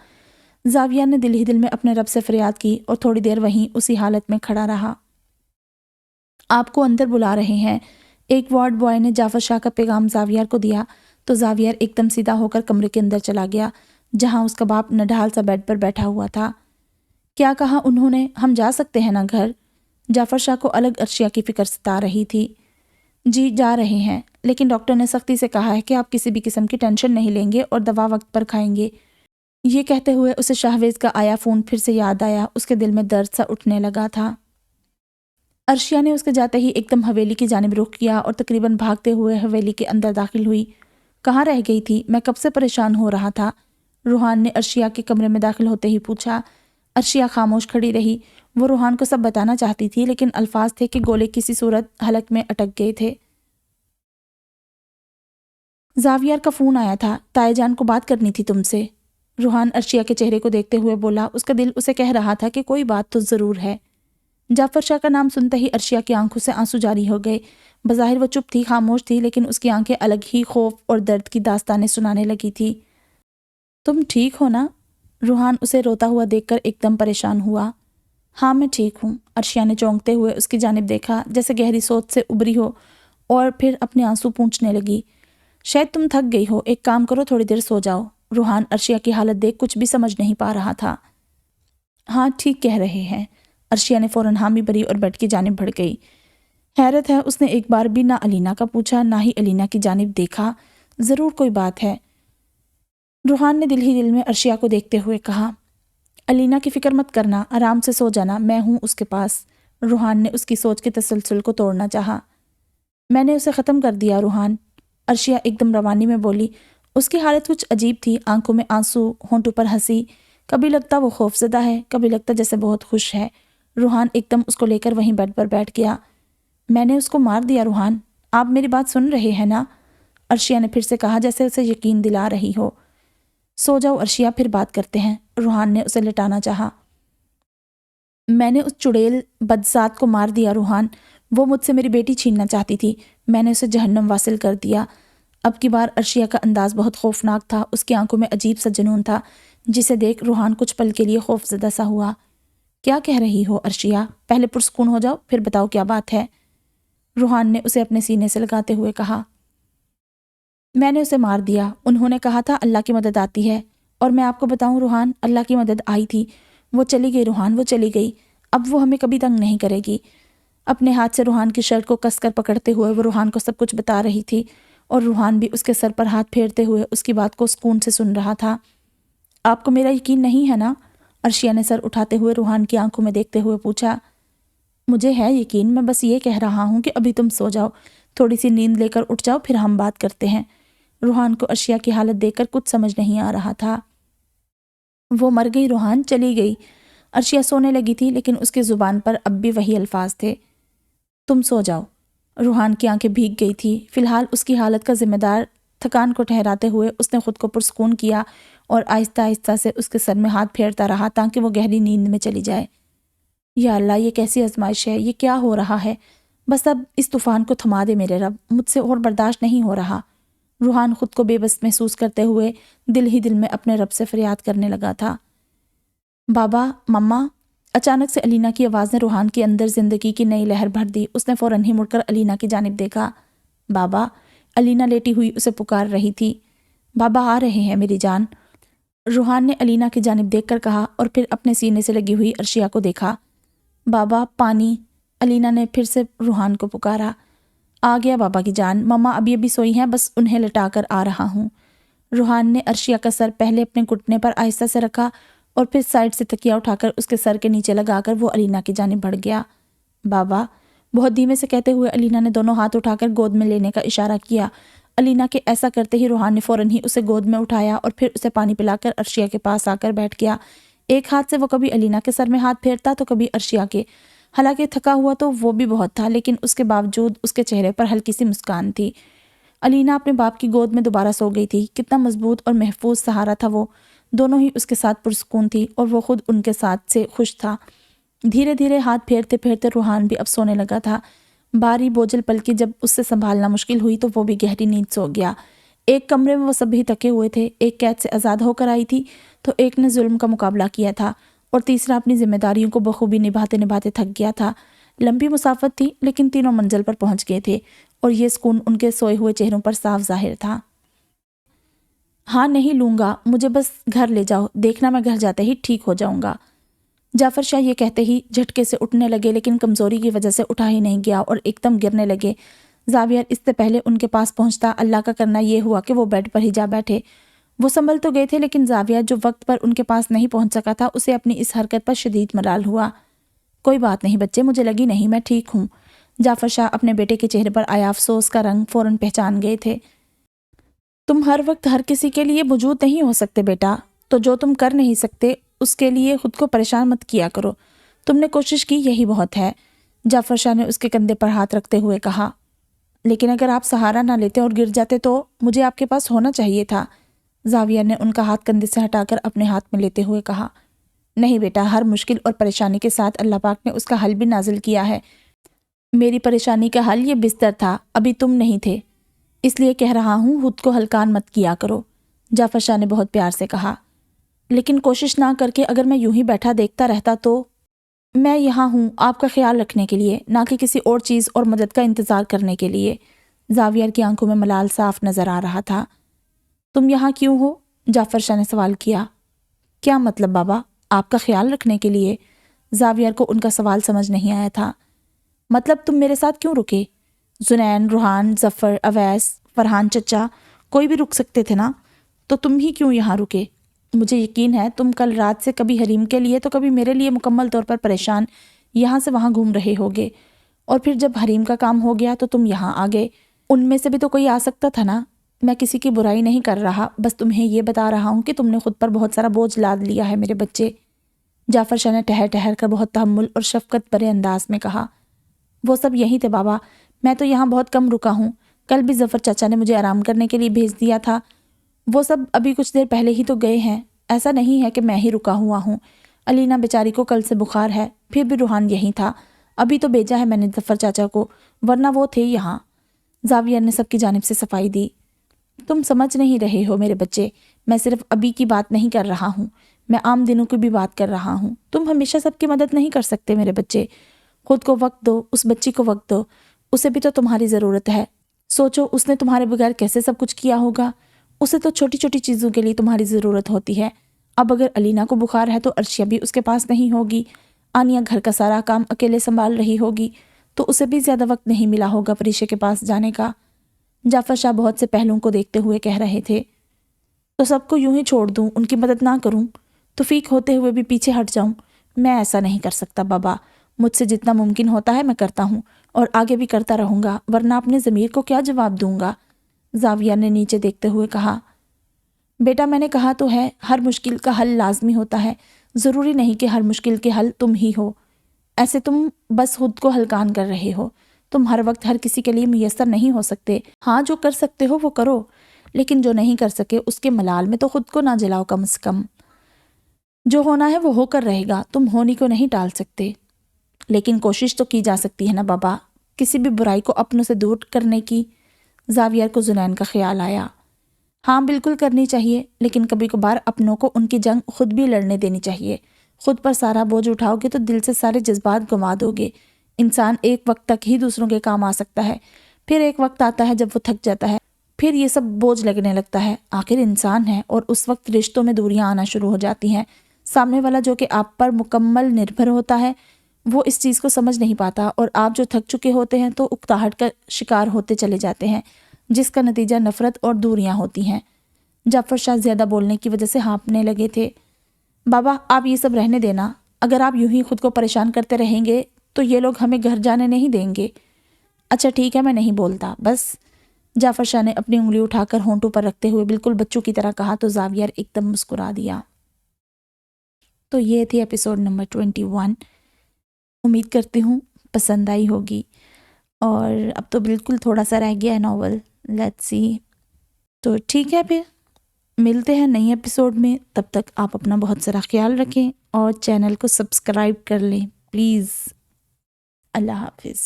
زاویہ نے دل ہی دل میں اپنے رب سے فریاد کی اور تھوڑی دیر وہیں اسی حالت میں کھڑا رہا۔ آپ کو اندر بلا رہے ہیں، ایک وارڈ بوائے نے جعفر شاہ کا پیغام زاویہ کو دیا تو زاویہ ایک دم سیدھا ہو کر کمرے کے اندر چلا گیا، جہاں اس کا باپ نڈھال سا بیڈ پر بیٹھا ہوا تھا۔ کیا کہا انہوں نے؟ ہم جا سکتے ہیں نا گھر؟ جعفر شاہ کو الگ ارشیا کی فکر ستا رہی تھی۔ جی جا رہے ہیں، لیکن ڈاکٹر نے سختی سے کہا ہے کہ آپ کسی بھی قسم کی ٹینشن نہیں لیں گے اور دوا وقت پر کھائیں گے۔ یہ کہتے ہوئے اسے شاہویز کا آیا فون پھر سے یاد آیا، اس کے دل میں درد سا اٹھنے لگا تھا۔ ارشیا نے اس کے جاتے ہی ایک دم حویلی کی جانب رخ کیا اور تقریباً بھاگتے ہوئے حویلی کے اندر داخل ہوئی۔ کہاں رہ گئی تھی؟ میں کب سے پریشان ہو رہا تھا، روحان نے ارشیا کے کمرے میں داخل ہوتے ہی پوچھا۔ ارشیا خاموش کھڑی رہی، وہ روحان کو سب بتانا چاہتی تھی، لیکن الفاظ تھے کہ گولے کسی صورت حلق میں اٹک گئے تھے۔ زاویہ کا فون آیا تھا، تائے جان کو بات کرنی تھی تم سے، روحان ارشیا کے چہرے کو دیکھتے ہوئے بولا۔ اس کا دل اسے کہہ رہا تھا کہ کوئی بات تو ضرور ہے۔ جعفر شاہ کا نام سنتے ہی ارشیا کی آنکھوں سے آنسو جاری ہو گئے۔ بظاہر وہ چپ تھی، خاموش تھی، لیکن اس کی آنکھیں الگ ہی خوف اور درد کی داستانیں سنانے لگی تھی۔ تم ٹھیک ہو نا؟ روحان اسے روتا ہوا دیکھ کر ایک دم پریشان ہوا۔ ہاں میں ٹھیک ہوں، ارشیا نے چونکتے ہوئے اس کی جانب دیکھا جیسے گہری سوچ سے ابری ہو، اور پھر اپنے آنسو پونچھنے لگی۔ شاید تم تھک گئی ہو، ایک کام کرو تھوڑی دیر سو جاؤ۔ روحان ارشیا کی حالت دیکھ کچھ بھی سمجھ نہیں پا رہا تھا۔ ہاں ٹھیک کہہ رہے ہیں، ارشیا نے فوراً حامی بھری اور بیڈ کی جانب بڑھ گئی۔ حیرت ہے اس نے ایک بار بھی نہ علینا کا پوچھا نہ ہی علینا کی جانب دیکھا، ضرور کوئی بات ہے۔ روحان نے دل ہی دل میں ارشیا کو دیکھتے ہوئے کہا، علینا کی فکر مت کرنا، آرام سے سو جانا، میں ہوں اس کے پاس۔ روحان نے اس کی سوچ کے تسلسل کو توڑنا چاہا۔ میں نے اسے ختم کر دیا روحان، ارشیا ایک دم روانی میں بولی۔ اس کی حالت کچھ عجیب تھی، آنکھوں میں آنسو، ہونٹوں پر ہنسی، کبھی لگتا وہ خوف زدہ ہے، کبھی لگتا جیسے بہت خوش ہے۔ روحان ایک دم اس کو لے کر وہیں بیڈ پر بیٹھ گیا۔ میں نے اس کو مار دیا روحان، آپ میری بات سن رہے ہیں نا؟ ارشیا نے پھر سے کہا جیسے اسے یقین دلا رہی ہو۔ سو جاؤ ارشیا، پھر بات کرتے ہیں، روحان نے اسے لٹانا چاہا۔ میں نے اس چڑیل بدذات کو مار دیا روحان، وہ مجھ سے میری بیٹی چھیننا چاہتی تھی، میں نے اسے جہنم واصل کر دیا۔ اب کی بار عرشیہ کا انداز بہت خوفناک تھا، اس کی آنکھوں میں عجیب سا جنون تھا جسے دیکھ روحان کچھ پل کے لیے خوف زدہ سا ہوا۔ کیا کہہ رہی ہو عرشیہ؟ پہلے پرسکون ہو جاؤ پھر بتاؤ کیا بات ہے؟ روحان نے اسے اپنے سینے سے لگاتے ہوئے کہا۔ میں نے اسے مار دیا، انہوں نے کہا تھا اللہ کی مدد آتی ہے، اور میں آپ کو بتاؤں روحان، اللہ کی مدد آئی تھی۔ وہ چلی گئی روحان، وہ چلی گئی، اب وہ ہمیں کبھی تنگ نہیں کرے گی۔ اپنے ہاتھ سے روحان کی شرٹ کو کس کر پکڑتے ہوئے وہ روحان کو سب کچھ بتا رہی تھی، اور روحان بھی اس کے سر پر ہاتھ پھیرتے ہوئے اس کی بات کو سکون سے سن رہا تھا۔ آپ کو میرا یقین نہیں ہے نا؟ عرشیہ نے سر اٹھاتے ہوئے روحان کی آنکھوں میں دیکھتے ہوئے پوچھا۔ مجھے ہے یقین، میں بس یہ کہہ رہا ہوں کہ ابھی تم سو جاؤ، تھوڑی سی نیند لے کر اٹھ جاؤ پھر ہم بات کرتے ہیں۔ روحان کو عرشیہ کی حالت دیکھ کر کچھ سمجھ نہیں آ رہا تھا۔ وہ مر گئی روحان، چلی گئی۔ عرشیہ سونے لگی تھی لیکن اس کی زبان پر اب بھی وہی الفاظ تھے، تم سو جاؤ۔ روحان کی آنکھیں بھیگ گئی تھی، فی الحال اس کی حالت کا ذمہ دار تھکان کو ٹھہراتے ہوئے اس نے خود کو پرسکون کیا اور آہستہ آہستہ سے اس کے سر میں ہاتھ پھیرتا رہا تاکہ وہ گہری نیند میں چلی جائے۔ یا اللہ، یہ کیسی آزمائش ہے، یہ کیا ہو رہا ہے؟ بس اب اس طوفان کو تھما دے میرے رب، مجھ سے اور برداشت نہیں ہو رہا۔ روحان خود کو بے بس محسوس کرتے ہوئے دل ہی دل میں اپنے رب سے فریاد کرنے لگا تھا۔ بابا، مما۔ اچانک سے علینا کی آواز نے روحان کے اندر زندگی کی نئی لہر بھر دی۔ اس نے فوراً ہی مڑ کر علینا کی جانب دیکھا۔ بابا، علینا لیٹی ہوئی اسے پکار رہی تھی۔ بابا آ رہے ہیں میری جان، روحان نے علینا کی جانب دیکھ کر کہا اور پھر اپنے سینے سے لگی ہوئی عرشیہ کو دیکھا۔ بابا پانی، علینا نے پھر سے روحان کو پکارا۔ آ گیا بابا کی جان، مما ابھی ابھی سوئی ہیں، بس انہیں لٹا کر آ رہا ہوں۔ روحان نے عرشیہ کا سر پہلے اپنے گھٹنے پر آہستہ سے رکھا اور پھر سائڈ سے تکیہ اٹھا کر اس کے سر کے نیچے لگا کر وہ علینا کی جانب بڑھ گیا۔ بابا، بہت دھیمے سے کہتے ہوئے علینا نے دونوں ہاتھ اٹھا کر گود میں لینے کا اشارہ کیا۔ علینا کے ایسا کرتے ہی روحان نے فوراً ہی اسے گود میں اٹھایا اور پھر اسے پانی پلا کر عرشیہ کے پاس آ کر بیٹھ گیا۔ ایک ہاتھ سے وہ کبھی علینا کے سر میں ہاتھ پھیرتا تو کبھی عرشیہ کے۔ حالانکہ تھکا ہوا تو وہ بھی بہت تھا، لیکن اس کے باوجود اس کے چہرے پر ہلکی سی مسکان تھی۔ علینا اپنے باپ کی گود میں دوبارہ سو گئی تھی۔ کتنا مضبوط اور محفوظ سہارا تھا وہ، دونوں ہی اس کے ساتھ پرسکون تھی اور وہ خود ان کے ساتھ سے خوش تھا۔ دھیرے دھیرے ہاتھ پھیرتے پھیرتے روحان بھی اب سونے لگا تھا۔ باری بوجھل پل کی جب اس سے سنبھالنا مشکل ہوئی تو وہ بھی گہری نیند سو گیا۔ ایک کمرے میں وہ سب بھی تکے ہوئے تھے، ایک قید سے آزاد ہو کر آئی تھی تو ایک نے ظلم کا مقابلہ کیا تھا اور تیسرا اپنی ذمہ داریوں کو بخوبی نبھاتے نبھاتے تھک گیا تھا۔ لمبی مسافت تھی لیکن تینوں منزل پر پہنچ گئے تھے اور یہ سکون ان کے سوئے ہوئے چہروں پر صاف ظاہر تھا۔ ہاں نہیں لوں گا، مجھے بس گھر لے جاؤ، دیکھنا میں گھر جاتے ہی ٹھیک ہو جاؤں گا۔ جعفر شاہ یہ کہتے ہی جھٹکے سے اٹھنے لگے لیکن کمزوری کی وجہ سے اٹھا ہی نہیں گیا اور ایک دم گرنے لگے۔ زاویہ اس سے پہلے ان کے پاس پہنچتا، اللہ کا کرنا یہ ہوا کہ وہ بیڈ پر ہی جا بیٹھے۔ وہ سنبھل تو گئے تھے لیکن زاویہ جو وقت پر ان کے پاس نہیں پہنچ سکا تھا اسے اپنی اس حرکت پر شدید ملال ہوا۔ کوئی بات نہیں بچے، مجھے لگی نہیں، میں ٹھیک ہوں۔ جعفر شاہ اپنے بیٹے کے چہرے پر آیا افسوس کا رنگ فوراً پہچان گئے تھے۔ تم ہر وقت ہر کسی کے لیے موجود نہیں ہو سکتے بیٹا، تو جو تم کر نہیں سکتے اس کے لیے خود کو پریشان مت کیا کرو، تم نے کوشش کی یہی بہت ہے۔ جعفر شاہ نے اس کے کندھے پر ہاتھ رکھتے ہوئے کہا، لیکن اگر آپ سہارا نہ لیتے اور گر جاتے تو مجھے آپ کے پاس ہونا چاہیے تھا۔ زاویہ نے ان کا ہاتھ کندھے سے ہٹا کر اپنے ہاتھ میں لیتے ہوئے کہا، نہیں بیٹا، ہر مشکل اور پریشانی کے ساتھ اللہ پاک نے اس کا حل بھی نازل کیا ہے۔ میری پریشانی کا حل یہ بستر تھا، ابھی تم نہیں تھے، اس لیے کہہ رہا ہوں خود کو ہلکان مت کیا کرو۔ جعفر شاہ نے بہت پیار سے کہا، لیکن کوشش نہ کر کے اگر میں یوں ہی بیٹھا دیکھتا رہتا تو؟ میں یہاں ہوں آپ کا خیال رکھنے کے لیے، نہ کہ کسی اور چیز اور مدد کا انتظار کرنے کے لیے۔ زاویہ کی آنکھوں میں ملال صاف نظر آ رہا تھا۔ تم یہاں کیوں ہو؟ جعفر شاہ نے سوال کیا۔ کیا مطلب بابا؟ آپ کا خیال رکھنے کے لیے؟ زاویہ کو ان کا سوال سمجھ نہیں آیا تھا۔ مطلب تم میرے ساتھ کیوں رکے؟ زنین، روحان، ظفر، اویس، فرحان چچا، کوئی بھی رک سکتے تھے نا، تو تم ہی کیوں یہاں رکے؟ مجھے یقین ہے تم کل رات سے کبھی حریم کے لیے تو کبھی میرے لیے مکمل طور پر پریشان یہاں سے وہاں گھوم رہے ہوگے، اور پھر جب حریم کا کام ہو گیا تو تم یہاں آ گئے۔ ان میں سے بھی تو کوئی آ سکتا تھا نا۔ میں کسی کی برائی نہیں کر رہا، بس تمہیں یہ بتا رہا ہوں کہ تم نے خود پر بہت سارا بوجھ لاد لیا ہے میرے بچے۔ جعفر شاہ نے ٹہر ٹہر کر بہت تحمل اور شفقت بھرے انداز میں کہا، وہ سب یہی تھے بابا، میں تو یہاں بہت کم رکا ہوں، کل بھی ظفر چاچا نے مجھے آرام کرنے کے لیے بھیج دیا تھا، وہ سب ابھی کچھ دیر پہلے ہی تو گئے ہیں۔ ایسا نہیں ہے کہ میں ہی رکا ہوا ہوں، علینا بیچاری کو کل سے بخار ہے، پھر بھی روحان یہیں تھا، ابھی تو بھیجا ہے میں نے ظفر چاچا کو، ورنہ وہ تھے یہاں۔ زاویہ نے سب کی جانب سے صفائی دی۔ تم سمجھ نہیں رہے ہو میرے بچے، میں صرف ابھی کی بات نہیں کر رہا ہوں، میں عام دنوں کی بھی بات کر رہا ہوں۔ تم ہمیشہ سب کی مدد نہیں کر سکتے میرے بچے، خود کو وقت دو، اس بچی کو وقت دو، اسے بھی تو تمہاری ضرورت ہے۔ سوچو اس نے تمہارے بغیر کیسے سب کچھ کیا ہوگا، اسے تو چھوٹی چھوٹی چیزوں کے لیے تمہاری ضرورت ہوتی ہے۔ اب اگر علینا کو بخار ہے تو عرشیہ بھی اس کے پاس نہیں ہوگی، آنیہ گھر کا سارا کام اکیلے سنبھال رہی ہوگی، تو اسے بھی زیادہ وقت نہیں ملا ہوگا پریشے کے پاس جانے کا۔ جعفر شاہ بہت سے پہلوؤں کو دیکھتے ہوئے کہہ رہے تھے، تو سب کو یوں ہی چھوڑ دوں، ان کی مدد نہ کروں، توفیق ہوتے ہوئے بھی پیچھے ہٹ جاؤں؟ میں ایسا نہیں کر سکتا بابا، مجھ سے جتنا ممکن ہوتا ہے میں کرتا ہوں، اور آگے بھی کرتا رہوں گا، ورنہ اپنے ضمیر کو کیا جواب دوں گا؟ زاویہ نے نیچے دیکھتے ہوئے کہا، بیٹا میں نے کہا تو ہے، ہر مشکل کا حل لازمی ہوتا ہے، ضروری نہیں کہ ہر مشکل کے حل تم ہی ہو، ایسے تم بس خود کو ہلکان کر رہے ہو، تم ہر وقت ہر کسی کے لیے میسر نہیں ہو سکتے، ہاں جو کر سکتے ہو وہ کرو، لیکن جو نہیں کر سکے اس کے ملال میں تو خود کو نہ جلاؤ کم از کم۔ جو ہونا ہے وہ ہو کر رہے گا، تم ہونی کو نہیں ٹال سکتے، لیکن کوشش تو کی جا سکتی ہے نا بابا، کسی بھی برائی کو اپنوں سے دور کرنے کی۔ زاویہ کو زنین کا خیال آیا، ہاں بالکل کرنی چاہیے، لیکن کبھی کبھار اپنوں کو ان کی جنگ خود بھی لڑنے دینی چاہیے۔ خود پر سارا بوجھ اٹھاؤ گے تو دل سے سارے جذبات گنوا دو گے۔ انسان ایک وقت تک ہی دوسروں کے کام آ سکتا ہے، پھر ایک وقت آتا ہے جب وہ تھک جاتا ہے، پھر یہ سب بوجھ لگنے لگتا ہے۔ آخر انسان ہے، اور اس وقت رشتوں میں دوریاں آنا شروع ہو جاتی ہیں۔ سامنے والا جو کہ آپ پر مکمل نربھر ہوتا ہے وہ اس چیز کو سمجھ نہیں پاتا، اور آپ جو تھک چکے ہوتے ہیں تو اکتاہٹ کا شکار ہوتے چلے جاتے ہیں، جس کا نتیجہ نفرت اور دوریاں ہوتی ہیں۔ جعفر شاہ زیادہ بولنے کی وجہ سے ہانپنے لگے تھے۔ بابا آپ یہ سب رہنے دینا، اگر آپ یوں ہی خود کو پریشان کرتے رہیں گے تو یہ لوگ ہمیں گھر جانے نہیں دیں گے۔ اچھا ٹھیک ہے میں نہیں بولتا بس، جعفر شاہ نے اپنی انگلی اٹھا کر ہونٹوں پر رکھتے ہوئے بالکل بچوں کی طرح کہا تو زاویہ ایک دم مسکرا دیا۔ تو یہ تھی ایپیسوڈ نمبر 21۔ امید کرتی ہوں پسند آئی ہوگی، اور اب تو بالکل تھوڑا سا رہ گیا ہے ناول، لیٹس سی۔ تو ٹھیک ہے پھر ملتے ہیں نئی ایپیسوڈ میں، تب تک آپ اپنا بہت سارا خیال رکھیں اور چینل کو سبسکرائب کر لیں پلیز۔ اللہ حافظ۔